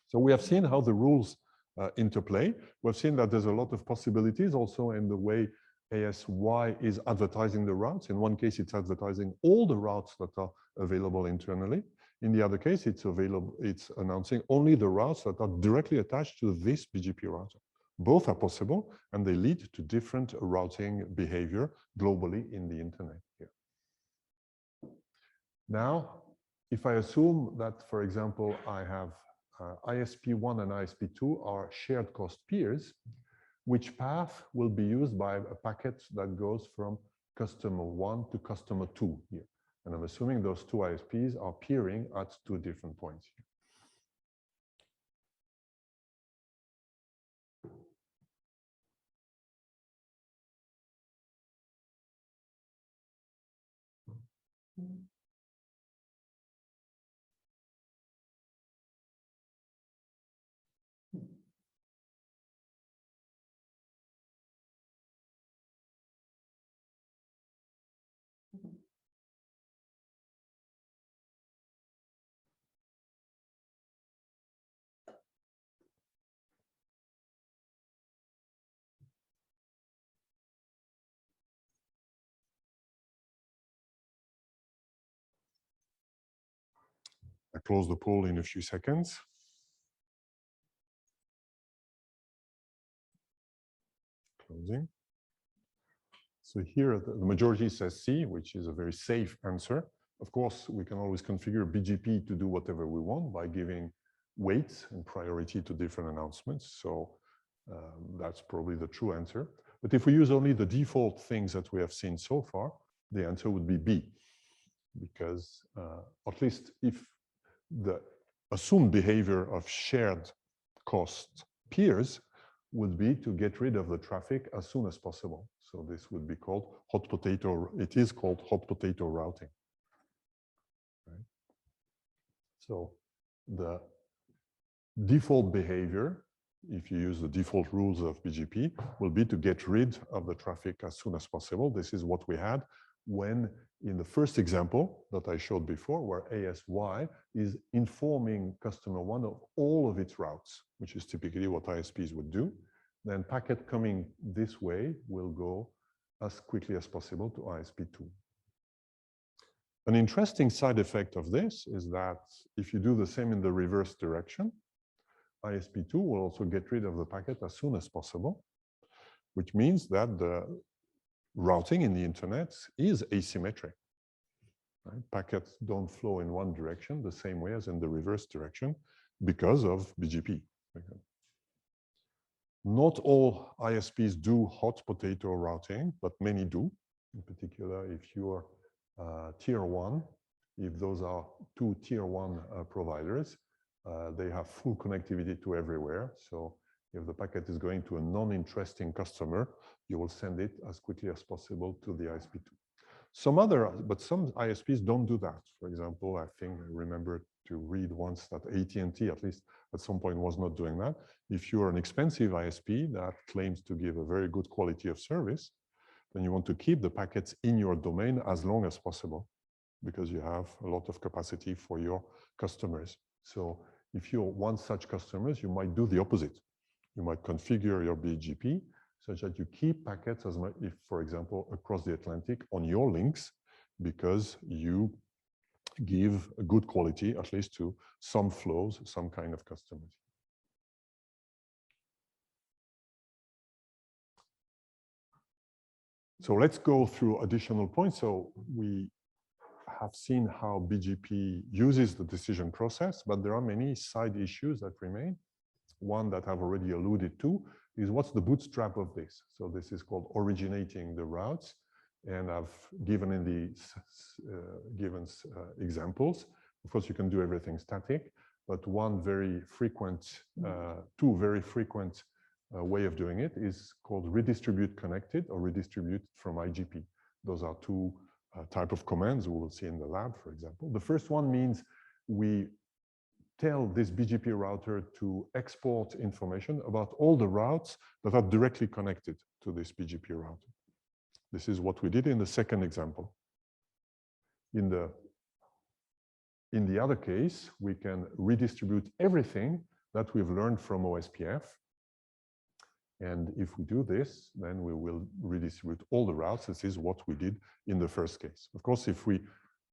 So we have seen how the rules interplay. We've seen that there's a lot of possibilities also in the way ASY is advertising the routes. In one case, it's advertising all the routes that are available internally. In the other case, it's announcing only the routes that are directly attached to this BGP router. Both are possible, and they lead to different routing behavior globally in the internet here. Now, if I assume that, for example, I have ISP1 and ISP2 are shared cost peers, which path will be used by a packet that goes from customer 1 to customer 2 here? And I'm assuming those two ISPs are peering at two different points here. I close the poll in a few seconds. Closing. So here the majority says C, which is a very safe answer. Of course, we can always configure BGP to do whatever we want by giving weights and priority to different announcements. So that's probably the true answer. But if we use only the default things that we have seen so far, the answer would be B, because at least if the assumed behavior of shared cost peers would be to get rid of the traffic as soon as possible. So this would be called hot potato. It is called hot potato routing. Right? So the default behavior, if you use the default rules of BGP, will be to get rid of the traffic as soon as possible. This is what we had when in the first example that I showed before, where ASY is informing customer 1 of all of its routes, which is typically what ISPs would do. Then packet coming this way will go as quickly as possible to ISP2. An interesting side effect of this is that if you do the same in the reverse direction, ISP2 will also get rid of the packet as soon as possible, which means that the routing in the internet is asymmetric. Right? Packets don't flow in one direction the same way as in the reverse direction because of BGP. Not all ISPs do hot potato routing, but many do. In particular, if you're tier one, if those are two tier one providers, they have full connectivity to everywhere. So if the packet is going to a non-interesting customer, you will send it as quickly as possible to the ISP2. Some ISPs don't do that. For example, I think I remember to read once that AT&T, at least at some point, was not doing that. If you're an expensive ISP that claims to give a very good quality of service, then you want to keep the packets in your domain as long as possible because you have a lot of capacity for your customers. So if you're one such customers, you might do the opposite. You might configure your BGP such that you keep packets as much, if, for example, across the Atlantic on your links, because you give a good quality, at least to some flows, some kind of customers. So let's go through additional points. So we have seen how BGP uses the decision process, but there are many side issues that remain. One that I've already alluded to is what's the bootstrap of this? So this is called originating the routes. And I've given in the examples. Of course, you can do everything static, but one very frequent, two very frequent way of doing it is called redistribute connected or redistribute from IGP. Those are two type of commands we will see in the lab, for example. The first one means we tell this BGP router to export information about all the routes that are directly connected to this BGP router. This is what we did in the second example. In the other case, we can redistribute everything that we've learned from OSPF. And if we do this, then we will redistribute all the routes. This is what we did in the first case. Of course,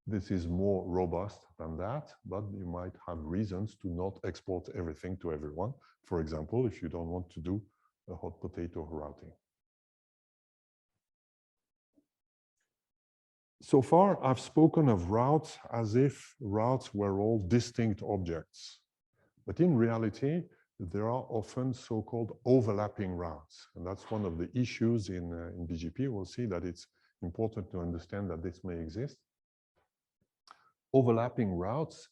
this is more robust than that, but you might have reasons to not export everything to everyone. For example, if you don't want to do a hot potato routing. So far, I've spoken of routes as if routes were all distinct objects. But in reality, there are often so-called overlapping routes. And that's one of the issues in BGP. We'll see that it's important to understand that this may exist. Overlapping routes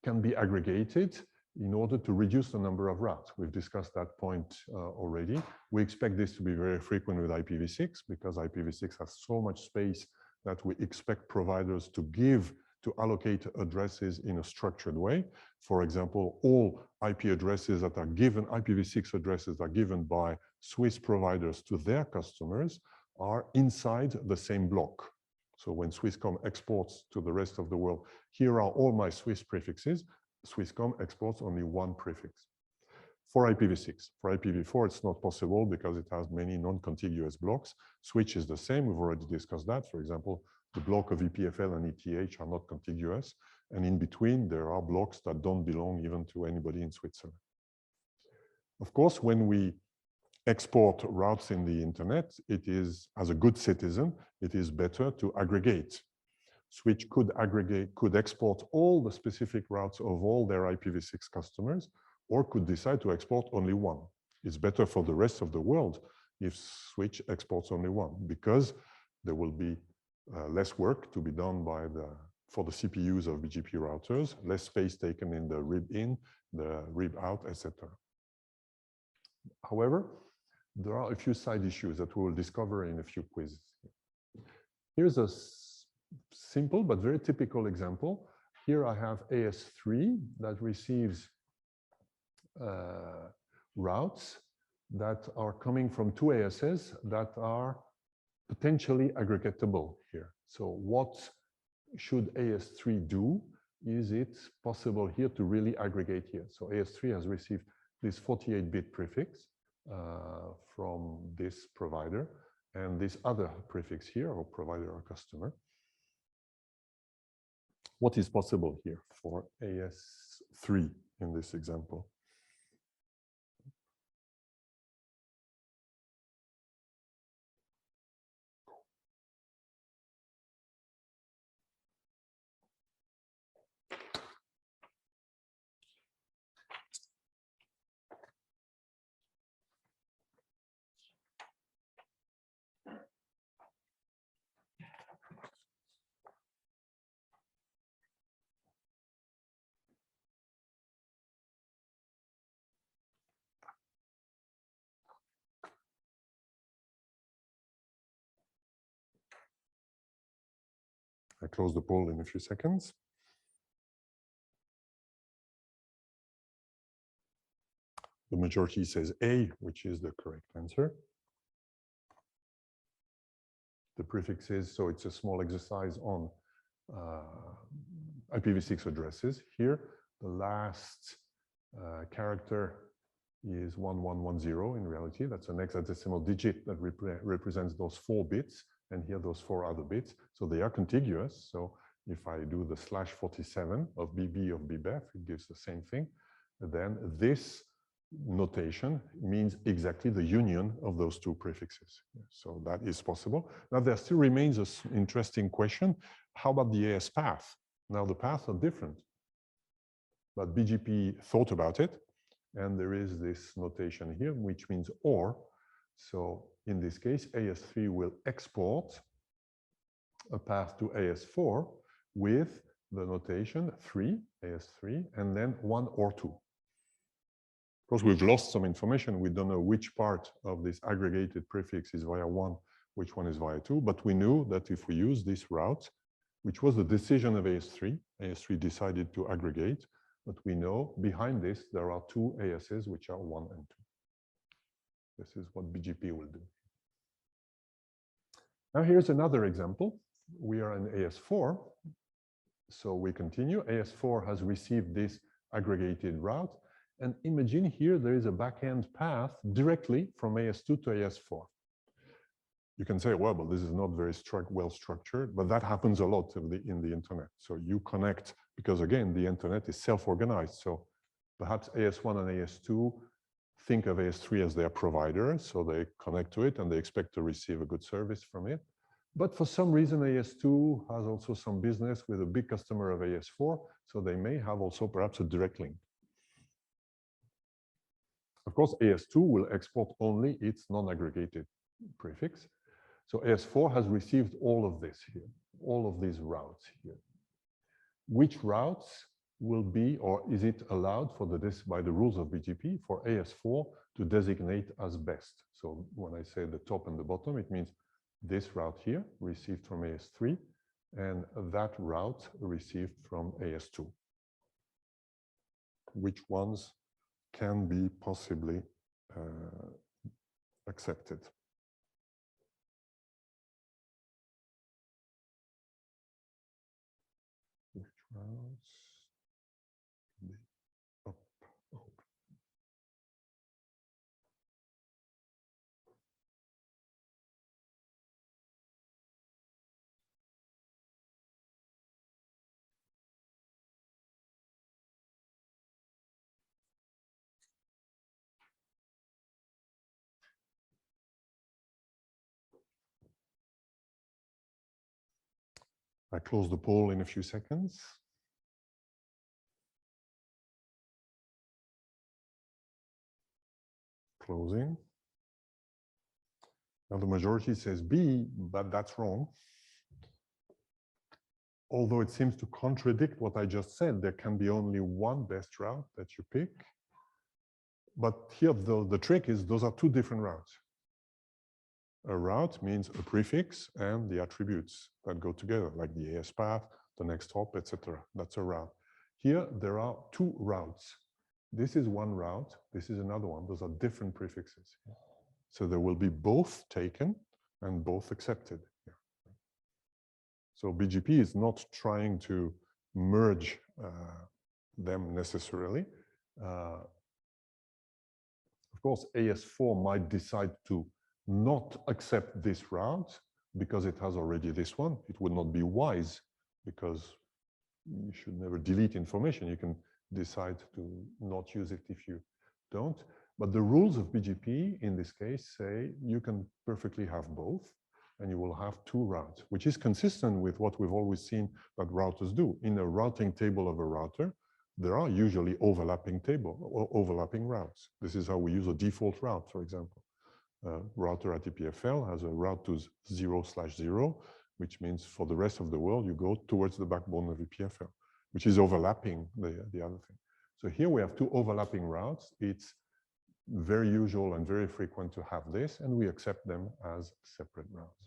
can be aggregated in order to reduce the number of routes. We've discussed that point already. We expect this to be very frequent with IPv6 because IPv6 has so much space that we expect providers to allocate addresses in a structured way. For example, all IP addresses that are given, IPv6 addresses that are given by Swiss providers to their customers are inside the same block. So when Swisscom exports to the rest of the world, here are all my Swiss prefixes. Swisscom exports only one prefix for IPv6. For IPv4, it's not possible because it has many non-contiguous blocks. Switch is the same. We've already discussed that. For example, the block of EPFL and ETH are not contiguous. And in between, there are blocks that don't belong even to anybody in Switzerland. Of course, when we export routes in the internet, it is, as a good citizen, it is better to aggregate. Switch could export all the specific routes of all their IPv6 customers, or could decide to export only one. It's better for the rest of the world if Switch exports only one, because there will be less work to be done for the CPUs of BGP routers, less space taken in the RIB in, the RIB out, etc. However, there are a few side issues that we will discover in a few quizzes. Here's a simple but very typical example. Here I have AS3 that receives routes that are coming from two ASs that are potentially aggregatable here. So what should AS3 do? Is it possible here to really aggregate here? So AS3 has received this 48-bit prefix from this provider and this other prefix here, or provider or customer. What is possible here for AS3 in this example? I close the poll in a few seconds. The majority says A, which is the correct answer. The prefixes, so it's a small exercise on IPv6 addresses. Here, the last character is 1110 in reality. That's an hexadecimal digit that represents those 4 bits, and here those 4 other bits. So they are contiguous. So if I do the /47 of BB of BBEF, it gives the same thing. And then this notation means exactly the union of those 2 prefixes. So that is possible. Now there still remains an interesting question. How about the AS path? Now the paths are different, but BGP thought about it. And there is this notation here, which means OR. So in this case, AS3 will export a path to AS4 with the notation 3, AS3, and then 1 or 2. Of course, we've lost some information. We don't know which part of this aggregated prefix is via 1, which one is via 2, but we knew that if we use this route, which was the decision of AS3 decided to aggregate, but we know behind this, there are 2 ASs, which are 1 and 2. This is what BGP will do. Now here's another example. We are in AS4. So we continue. AS4 has received this aggregated route. And imagine here, there is a backend path directly from AS2 to AS4. You can say, well, but this is not very well structured, but that happens a lot in the internet. So you connect, because again, the internet is self-organized. So perhaps AS1 and AS2 think of AS3 as their provider. So they connect to it and they expect to receive a good service from it. But for some reason, AS2 has also some business with a big customer of AS4. So they may have also perhaps a direct link. Of course, AS2 will export only its non-aggregated prefix. So AS4 has received all of this here, all of these routes here. Which routes will be, or is it allowed for by the rules of BGP for AS4 to designate as best? So when I say the top and the bottom, it means this route here received from AS3 and that route received from AS2. Which ones can be possibly accepted? Which routes can be up? I close the poll in a few seconds. Closing. Now the majority says B, but that's wrong. Although it seems to contradict what I just said, there can be only one best route that you pick. But here the trick is those are 2 different routes. A route means a prefix and the attributes that go together, like the AS path, the next hop, etc. That's a route. Here, there are 2 routes. This is one route. This is another one. Those are different prefixes. So there will be both taken and both accepted. So BGP is not trying to merge them necessarily. Of course, AS4 might decide to not accept this route because it has already this one. It would not be wise because you should never delete information. You can decide to not use it if you don't. But the rules of BGP in this case say you can perfectly have both and you will have 2 routes, which is consistent with what we've always seen that routers do. In a routing table of a router, there are usually overlapping routes. This is how we use a default route, for example. Router at EPFL has a route to 0/0, which means for the rest of the world, you go towards the backbone of EPFL, which is overlapping the other thing. So here we have 2 overlapping routes. It's very usual and very frequent to have this, and we accept them as separate routes.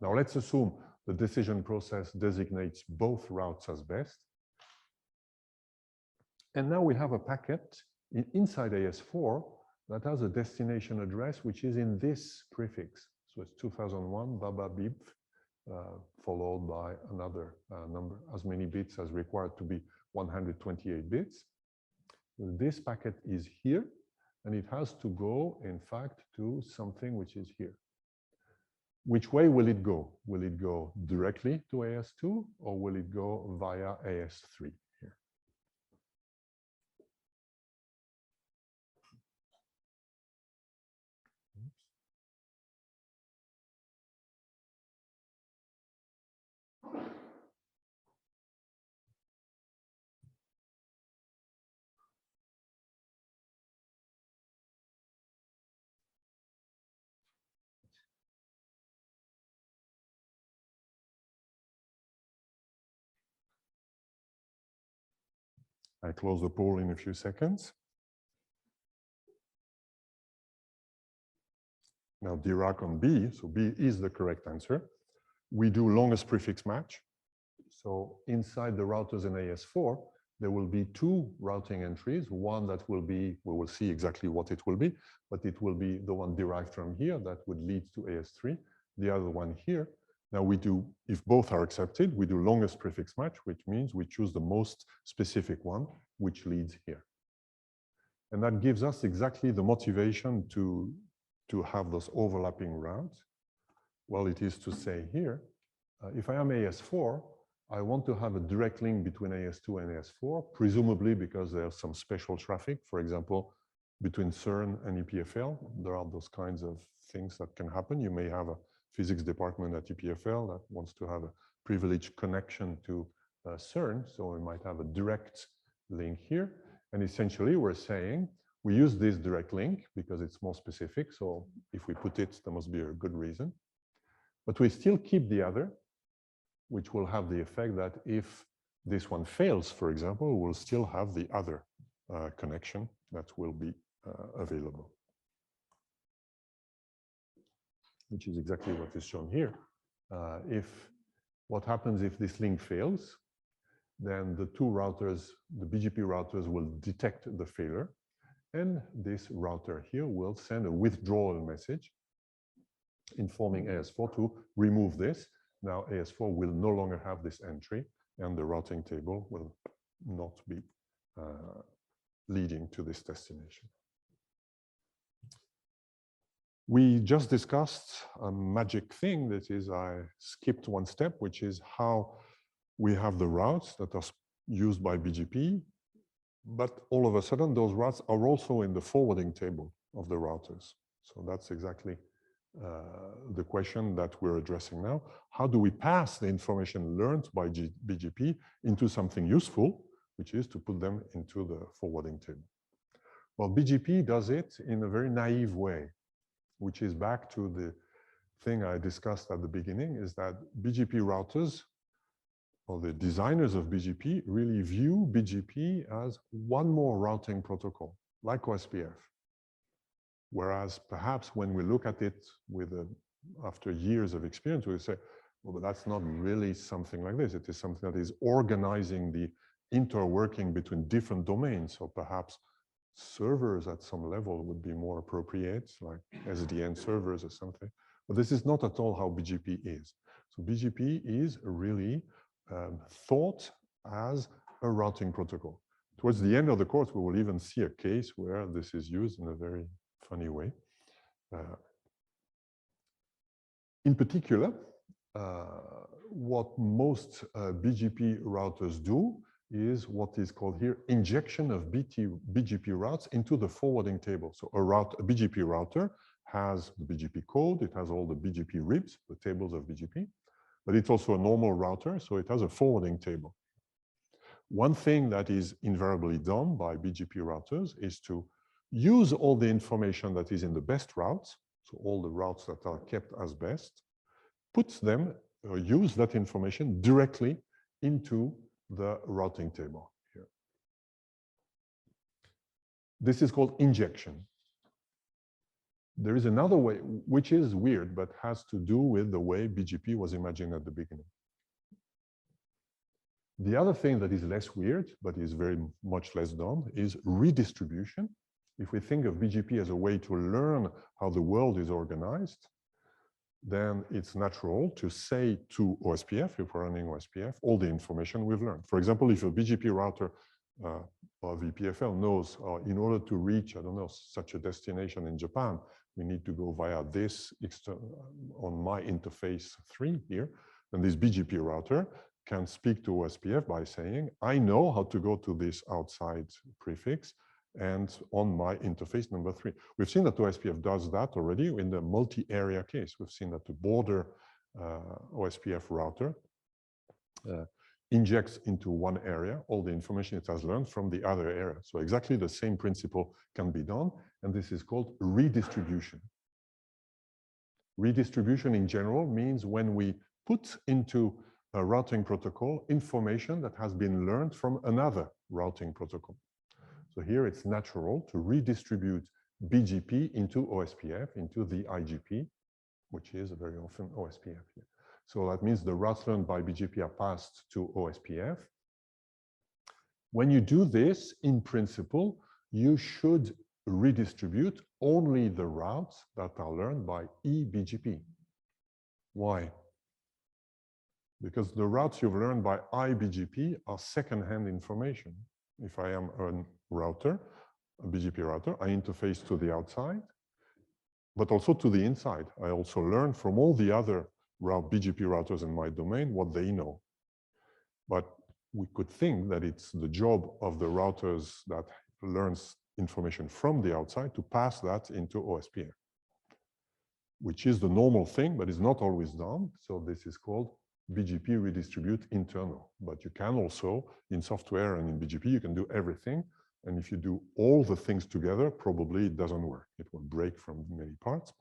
Now let's assume The decision process designates both routes as best. And now we have a packet inside AS4 that has a destination address, which is in this prefix. So it's 2001 baba bib, followed by another number, as many bits as required to be 128 bits. This packet is here, and it has to go, in fact, to something which is here. Which way will it go? Will it go directly to AS2, or will it go via AS3 here? I close the poll in a few seconds. Now Dirac on B, so B is the correct answer. We do longest prefix match. So inside the routers in AS4, there will be two routing entries. One that will be, we will see exactly what it will be, but it will be the one derived from here that would lead to AS3. The other one here. Now we do, if both are accepted, we do longest prefix match, which means we choose the most specific one, which leads here. And that gives us exactly the motivation to have those overlapping routes. Well, it is to say here, if I am AS4, I want to have a direct link between AS2 and AS4, presumably because there's some special traffic, for example, between CERN and EPFL. There are those kinds of things that can happen. You may have a physics department at EPFL that wants to have a privileged connection to CERN, so we might have a direct link here. And essentially, we're saying we use this direct link because it's more specific. So if we put it, there must be a good reason. But we still keep the other, which will have the effect that if this one fails, for example, we'll still have the other connection that will be available, which is exactly what is shown here. What happens if this link fails, then the two routers, the BGP routers, will detect the failure, and this router here will send a withdrawal message informing AS4 to remove this. Now AS4 will no longer have this entry, and the routing table will not be leading to this destination. We just discussed a magic thing, that is, I skipped one step, which is how we have the routes that are used by BGP, but all of a sudden those routes are also in the forwarding table of the routers. So that's exactly the question that we're addressing now. How do we pass the information learned by BGP into something useful, which is to put them into the forwarding table? Well, BGP does it in a very naive way, which is back to the thing I discussed at the beginning, is that BGP routers, or the designers of BGP, really view BGP as one more routing protocol, like OSPF. Whereas perhaps when we look at it after years of experience, we say, well, but that's not really something like this. It is something that is organizing the interworking between different domains. So perhaps servers at some level would be more appropriate, like SDN servers or something. But this is not at all how BGP is. So BGP is really thought as a routing protocol. Towards the end of the course, we will even see a case where this is used in a very funny way. In particular, what most BGP routers do is what is called here injection of BGP routes into the forwarding table. So a BGP router has the BGP code, it has all the BGP ribs, the tables of BGP, but it's also a normal router, so it has a forwarding table. One thing that is invariably done by BGP routers is to use all the information that is in the best routes, so all the routes that are kept as best, puts them, or use that information directly into the routing table here. This is called injection. There is another way, which is weird, but has to do with the way BGP was imagined at the beginning. The other thing that is less weird, but is very much less done, is redistribution. If we think of BGP as a way to learn how the world is organized, then it's natural to say to OSPF, if we're running OSPF, all the information we've learned. For example, if a BGP router or VPFL knows in order to reach, I don't know, such a destination in Japan, we need to go via this on my interface 3 here, then this BGP router can speak to OSPF by saying, I know how to go to this outside prefix and on my interface number 3. We've seen that OSPF does that already in the multi-area case. We've seen that the border OSPF router injects into one area all the information it has learned from the other area. So exactly the same principle can be done, and this is called redistribution. Redistribution in general means when we put into a routing protocol information that has been learned from another routing protocol. So here it's natural to redistribute BGP into OSPF, into the IGP, which is very often OSPF here. So that means the routes learned by BGP are passed to OSPF. When you do this, in principle, you should redistribute only the routes that are learned by eBGP. Why? Because the routes you've learned by iBGP are second-hand information. If I am a router, a BGP router, I interface to the outside, but also to the inside. I also learn from all the other BGP routers in my domain what they know. But we could think that it's the job of the routers that learns information from the outside to pass that into OSPF, which is the normal thing, but is not always done. So this is called BGP redistribute internal. But you can also, in software and in BGP, you can do everything. And if you do all the things together, probably it doesn't work. It will break from many parts.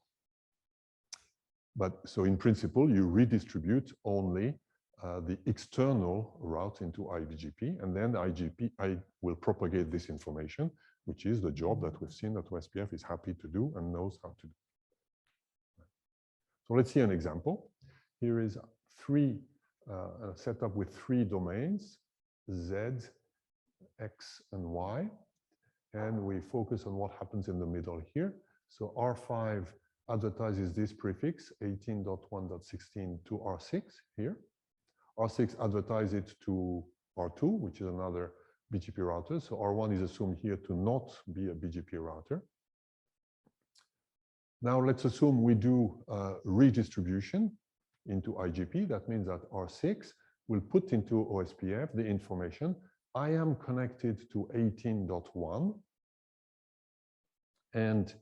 But so in principle, you redistribute only the external route into iBGP, and then I will propagate this information, which is the job that we've seen that OSPF is happy to do and knows how to do. So let's see an example. Here is a setup with 3 domains, Z, X, and Y. And we focus on what happens in the middle here. So R5 advertises this prefix 18.1.16 to R6 here. R6 advertises it to R2, which is another BGP router. So R1 is assumed here to not be a BGP router. Now let's assume we do redistribution into IGP. That means that R6 will put into OSPF the information. I am connected to 18.1 and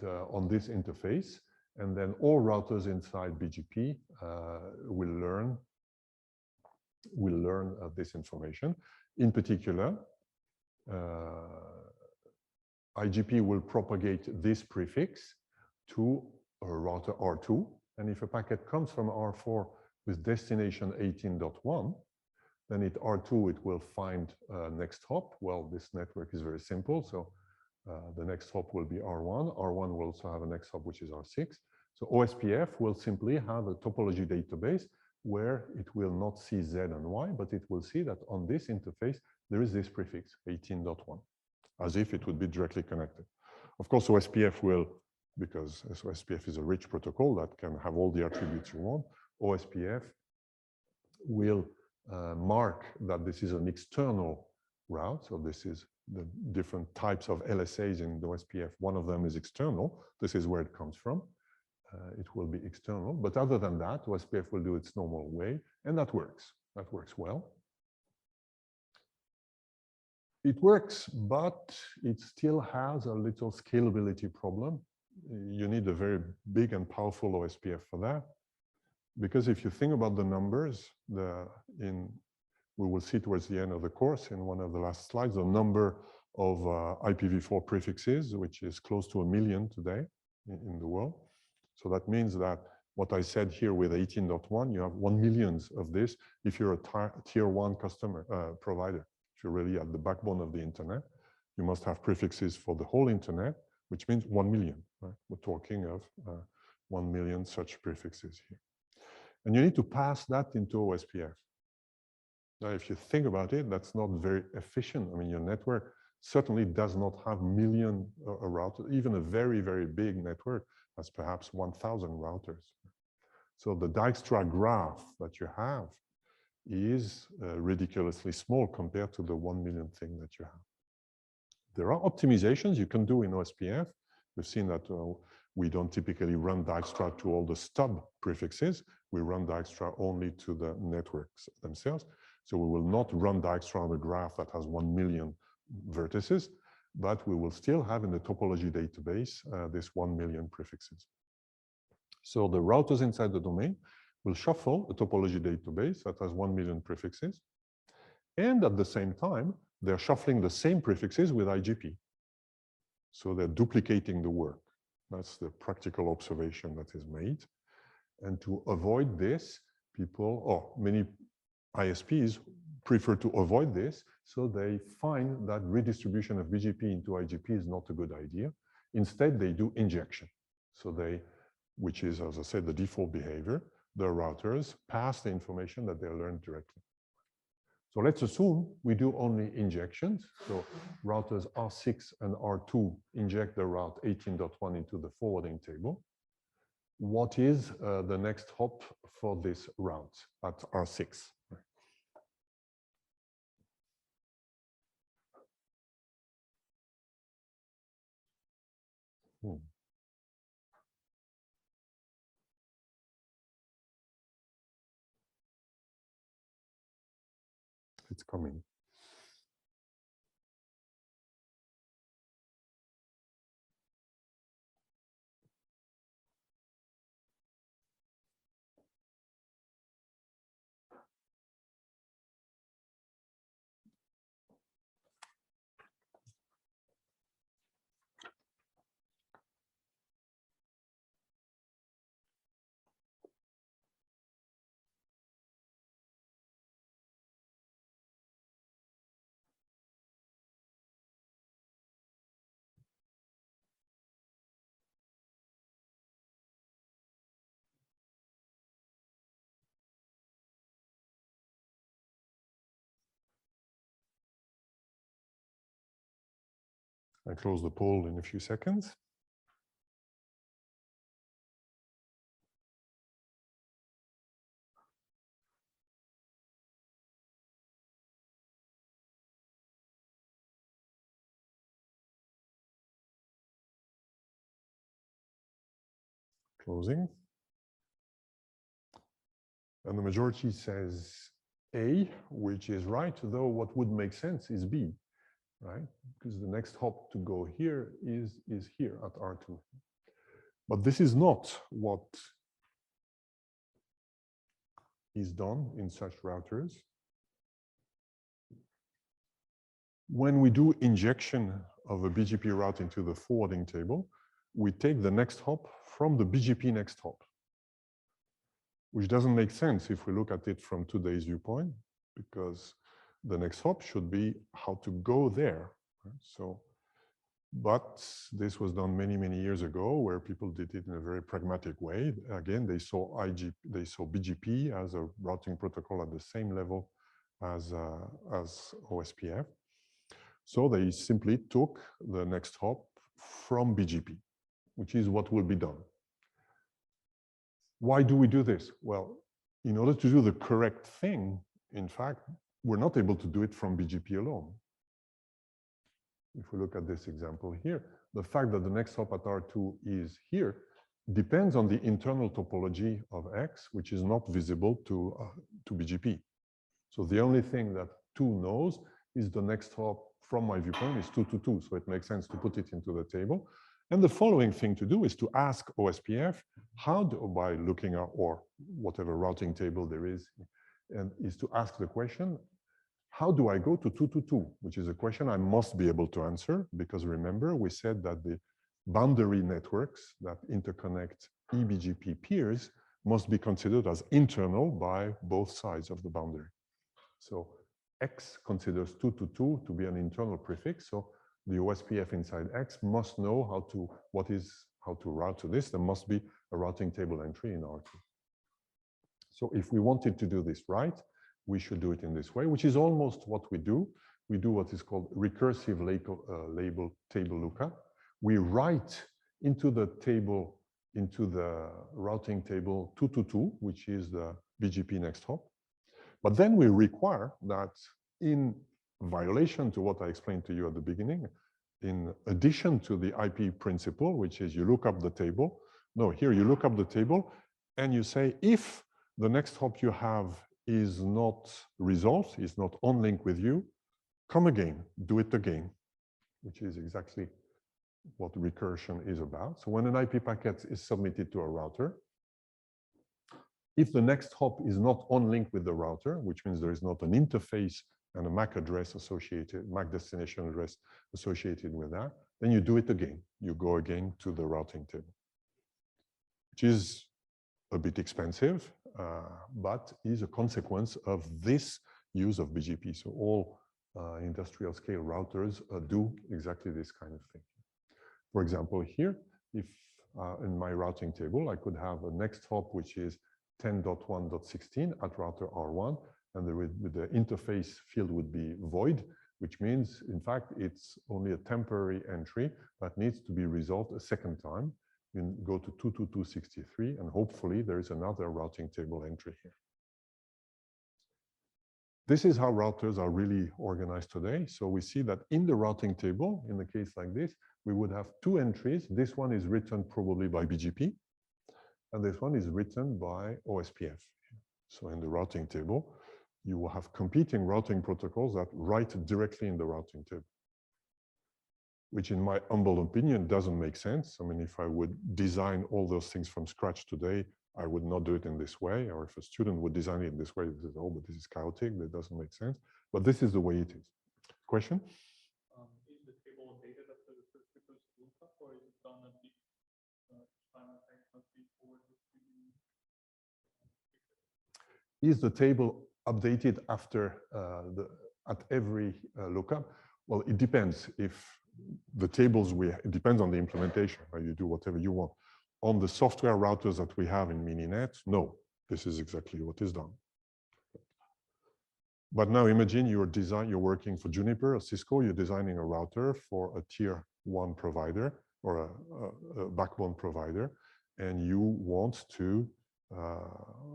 on this interface, and then all routers inside BGP will learn this information. In particular, IGP will propagate this prefix to router R2, and if a packet comes from R4 with destination 18.1, then at R2 it will find next hop. Well, this network is very simple, so the next hop will be R1. R1 will also have a next hop, which is R6. So OSPF will simply have a topology database where it will not see Z and Y, but it will see that on this interface, there is this prefix, 18.1, as if it would be directly connected. Of course, OSPF will, because OSPF is a rich protocol that can have all the attributes you want, OSPF will mark that this is an external route. So this is the different types of LSAs in the OSPF. One of them is external. This is where it comes from. It will be external. But other than that, OSPF will do its normal way, and that works. That works well. It works, but it still has a little scalability problem. You need a very big and powerful OSPF for that. Because if you think about the numbers, we will see towards the end of the course in one of the last slides, the number of IPv4 prefixes, which is close to 1 million today in the world. So that means that what I said here with 18.1, you have 1 million of this if you're a tier 1 customer provider. If you're really at the backbone of the internet, you must have prefixes for the whole internet, which means 1 million. Right? We're talking of 1 million such prefixes here. And you need to pass that into OSPF. Now, if you think about it, that's not very efficient. I mean, your network certainly does not have million routers. Even a very, very big network has perhaps 1,000 routers. So the Dijkstra graph that you have is ridiculously small compared to the 1 million thing that you have. There are optimizations you can do in OSPF. We've seen that we don't typically run Dijkstra to all the stub prefixes. We run Dijkstra only to the networks themselves. So we will not run Dijkstra on a graph that has 1 million vertices, but we will still have in the topology database this 1 million prefixes. So the routers inside the domain will shuffle a topology database that has 1 million prefixes. And at the same time, they're shuffling the same prefixes with IGP. So they're duplicating the work. That's the practical observation that is made. And to avoid this, people, or many ISPs prefer to avoid this, so they find that redistribution of BGP into IGP is not a good idea. Instead, they do injection. So they, which is, as I said, the default behavior, the routers pass the information that they learned directly. So let's assume we do only injections. So routers R6 and R2 inject the route 18.1 into the forwarding table. What is the next hop for this route at R6? It's coming. I close the poll in a few seconds. Closing. And the majority says A, which is right, though what would make sense is B, right? Because the next hop to go here is here at R2. But this is not what is done in such routers. When we do injection of a BGP route into the forwarding table, we take the next hop from the BGP next hop, which doesn't make sense if we look at it from today's viewpoint, because the next hop should be how to go there. Right? So, but this was done many, many years ago, where people did it in a very pragmatic way. Again, they saw BGP as a routing protocol at the same level as OSPF. So they simply took the next hop from BGP, which is what will be done. Why do we do this? Well, in order to do the correct thing, in fact, we're not able to do it from BGP alone. If we look at this example here, the fact that the next hop at R2 is here depends on the internal topology of X, which is not visible to BGP. So the only thing that 2 knows is the next hop from my viewpoint is 222. So it makes sense to put it into the table. And the following thing to do is to ask OSPF by looking at, or whatever routing table there is, and is to ask the question, how do I go to 222? Which is a question I must be able to answer, because remember, we said that the boundary networks that interconnect eBGP peers must be considered as internal by both sides of the boundary. So X considers 222 to be an internal prefix. So the OSPF inside X must know how to route to this. There must be a routing table entry in R2. So if we wanted to do this right, we should do it in this way, which is almost what we do. We do what is called recursive label table lookup. We write into the table, into the routing table 222, which is the BGP next hop. But then we require that in violation to what I explained to you at the beginning, in addition to the IP principle, which is you look up the table. No, here you look up the table and you say, if the next hop you have is not resolved, is not on link with you, come again, do it again, which is exactly what recursion is about. So when an IP packet is submitted to a router, if the next hop is not on link with the router, which means there is not an interface and a MAC address associated, MAC destination address associated with that, then you do it again. You go again to the routing table, which is a bit expensive, but is a consequence of this use of BGP. So all industrial scale routers do exactly this kind of thing. For example, here, if in my routing table, I could have a next hop, which is 10.1.16 at router R1, and the interface field would be void, which means, in fact, it's only a temporary entry that needs to be resolved a second time. You go to 222.63, and hopefully there is another routing table entry here. This is how routers are really organized today. So we see that in the routing table, in a case like this, we would have two entries. This one is written probably by BGP, and this one is written by OSPF. So in the routing table, you will have competing routing protocols that write directly in the routing table, which in my humble opinion doesn't make sense. I mean, if I would design all those things from scratch today, I would not do it in this way. Or if a student would design it in this way, this is, oh, but this is chaotic, that doesn't make sense. But this is the way it is. Question? Is the table updated after the first recursive lookup, or is it done at the time of before Is the table updated after at every lookup? Well, it depends. If the tables it depends on the implementation, right? You do whatever you want. On the software routers that we have in Mininet, no, this is exactly what is done. But now imagine you're working for Juniper or Cisco, you're designing a router for a tier 1 provider or a backbone provider, and you want to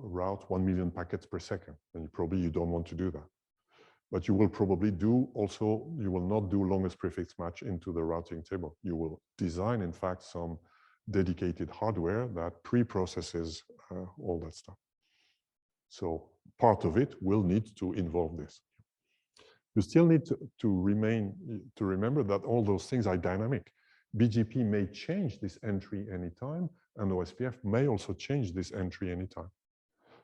route 1 million packets per second, and you don't want to do that. But you will probably you will not do longest prefix match into the routing table. You will design, in fact, some dedicated hardware that pre-processes all that stuff. So part of it will need to involve this. You still need to remember that all those things are dynamic. BGP may change this entry anytime, and OSPF may also change this entry anytime.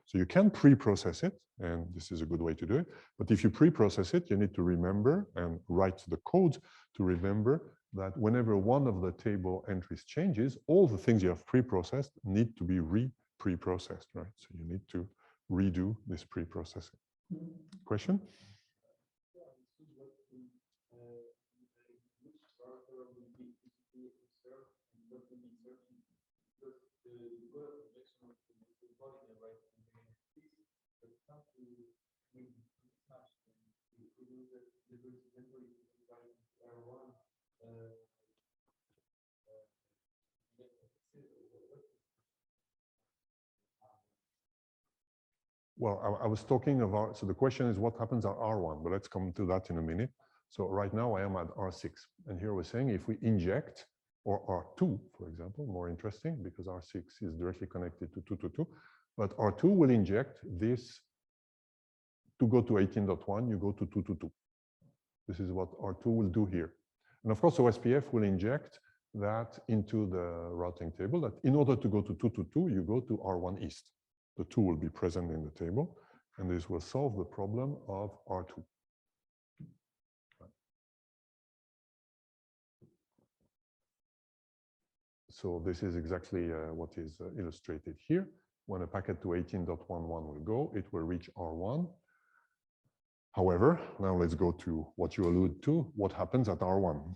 So you can pre-process it, and this is a good way to do it. But if you pre-process it, you need to remember and write the code to remember that whenever one of the table entries changes, all the things you have pre-processed need to be pre-processed, right? So you need to redo this pre-processing. Question? Well, I was talking about, so the question is what happens at R1, but let's come to that in a minute. So right now I am at R6, and here we're saying if we inject, or R2, for example, more interesting because R6 is directly connected to 222, but R2 will inject this. To go to 18.1, you go to 222. This is what R2 will do here. And of course, OSPF will inject that into the routing table, that in order to go to 222, you go to R1 East. The 2 will be present in the table, and this will solve the problem of R2. So this is exactly what is illustrated here. When a packet to 18.11 will go, it will reach R1. However, now let's go to what you allude to, what happens at R1.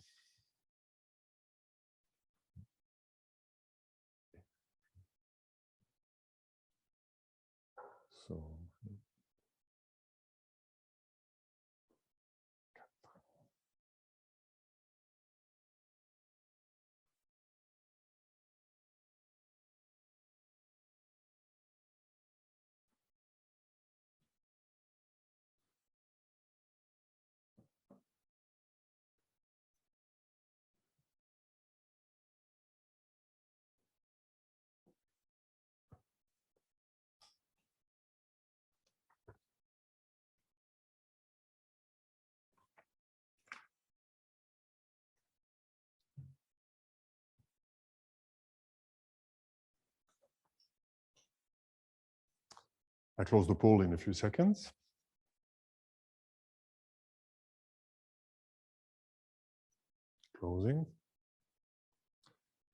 I close the poll in a few seconds. Closing.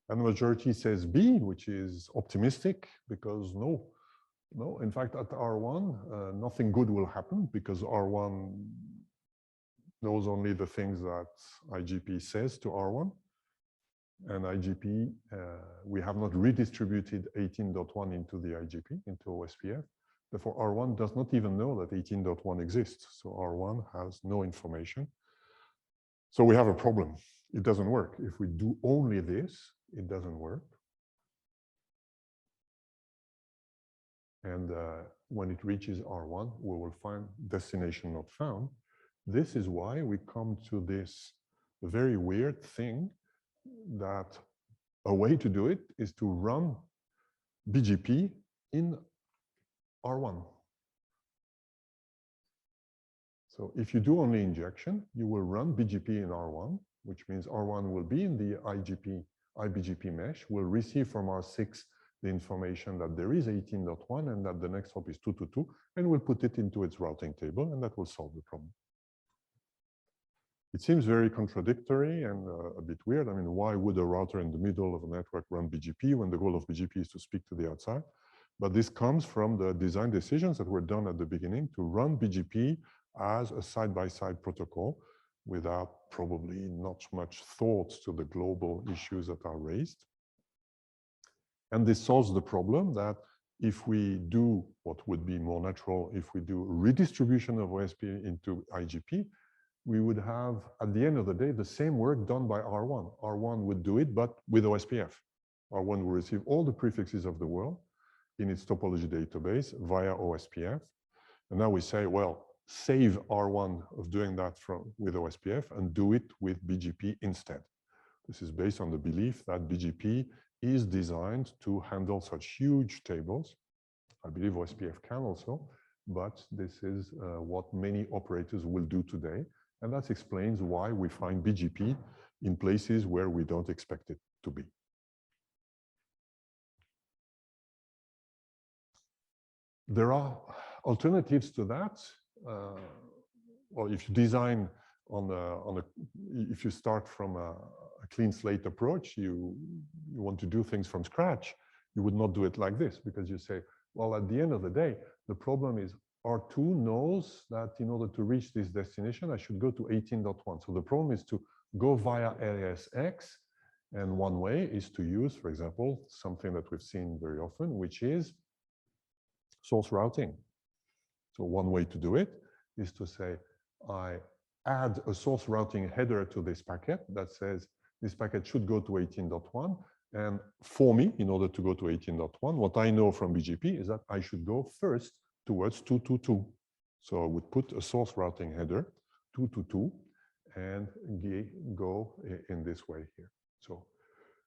And the majority says B, which is optimistic, because no, in fact, at R1, nothing good will happen because R1 knows only the things that IGP says to R1. And IGP, we have not redistributed 18.1 into the IGP, into OSPF. Therefore, R1 does not even know that 18.1 exists. So R1 has no information. So we have a problem. It doesn't work. If we do only this, it doesn't work. And when it reaches R1, we will find destination not found. This is why we come to this very weird thing that a way to do it is to run BGP in R1. So if you do only injection, you will run BGP in R1, which means R1 will be in the IBGP mesh, will receive from R6 the information that there is 18.1 and that the next hop is 222, and will put it into its routing table, and that will solve the problem. It seems very contradictory and a bit weird. I mean, why would a router in the middle of a network run BGP when the goal of BGP is to speak to the outside? But this comes from the design decisions that were done at the beginning to run BGP as a side-by-side protocol without probably not much thought to the global issues that are raised. And this solves the problem that if we do what would be more natural, if we do redistribution of OSP into IGP, we would have, at the end of the day, the same work done by R1. R1 would do it, but with OSPF. R1 will receive all the prefixes of the world in its topology database via OSPF. And now we say, well, save R1 of doing that with OSPF and do it with BGP instead. This is based on the belief that BGP is designed to handle such huge tables. I believe OSPF can also, but this is what many operators will do today. And that explains why we find BGP in places where we don't expect it to be. There are alternatives to that. Or if you design if you start from a clean slate approach, you want to do things from scratch, you would not do it like this, because you say, well, at the end of the day, the problem is R2 knows that in order to reach this destination, I should go to 18.1. So the problem is to go via ASX. And one way is to use, for example, something that we've seen very often, which is source routing. So one way to do it is to say, I add a source routing header to this packet that says this packet should go to 18.1. And for me, in order to go to 18.1, what I know from BGP is that I should go first towards 222. So I would put a source routing header, 222, and go in this way here. So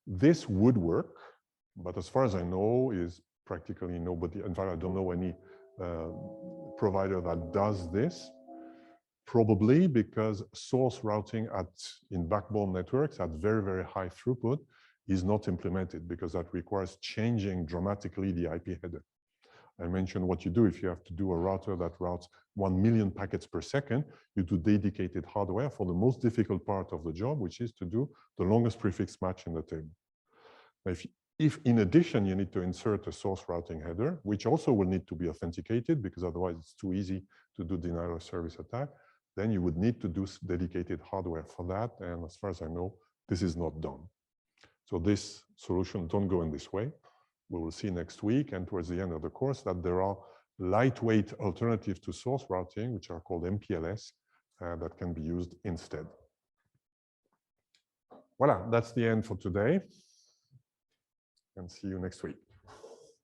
this would work, but as far as I know, is practically nobody. In fact, I don't know any provider that does this. Probably because source routing in backbone networks at very, very high throughput is not implemented, because that requires changing dramatically the IP header. I mentioned what you do if you have to do a router that routes 1 million packets per second. You do dedicated hardware for the most difficult part of the job, which is to do the longest prefix match in the table. Now, if in addition you need to insert a source routing header, which also will need to be authenticated, because otherwise it's too easy to do denial of service attack, then you would need to do dedicated hardware for that. And as far as I know, this is not done. So this solution don't go in this way. We will see next week and towards the end of the course that there are lightweight alternatives to source routing, which are called MPLS, that can be used instead. Voilà, that's the end for today. And see you next week.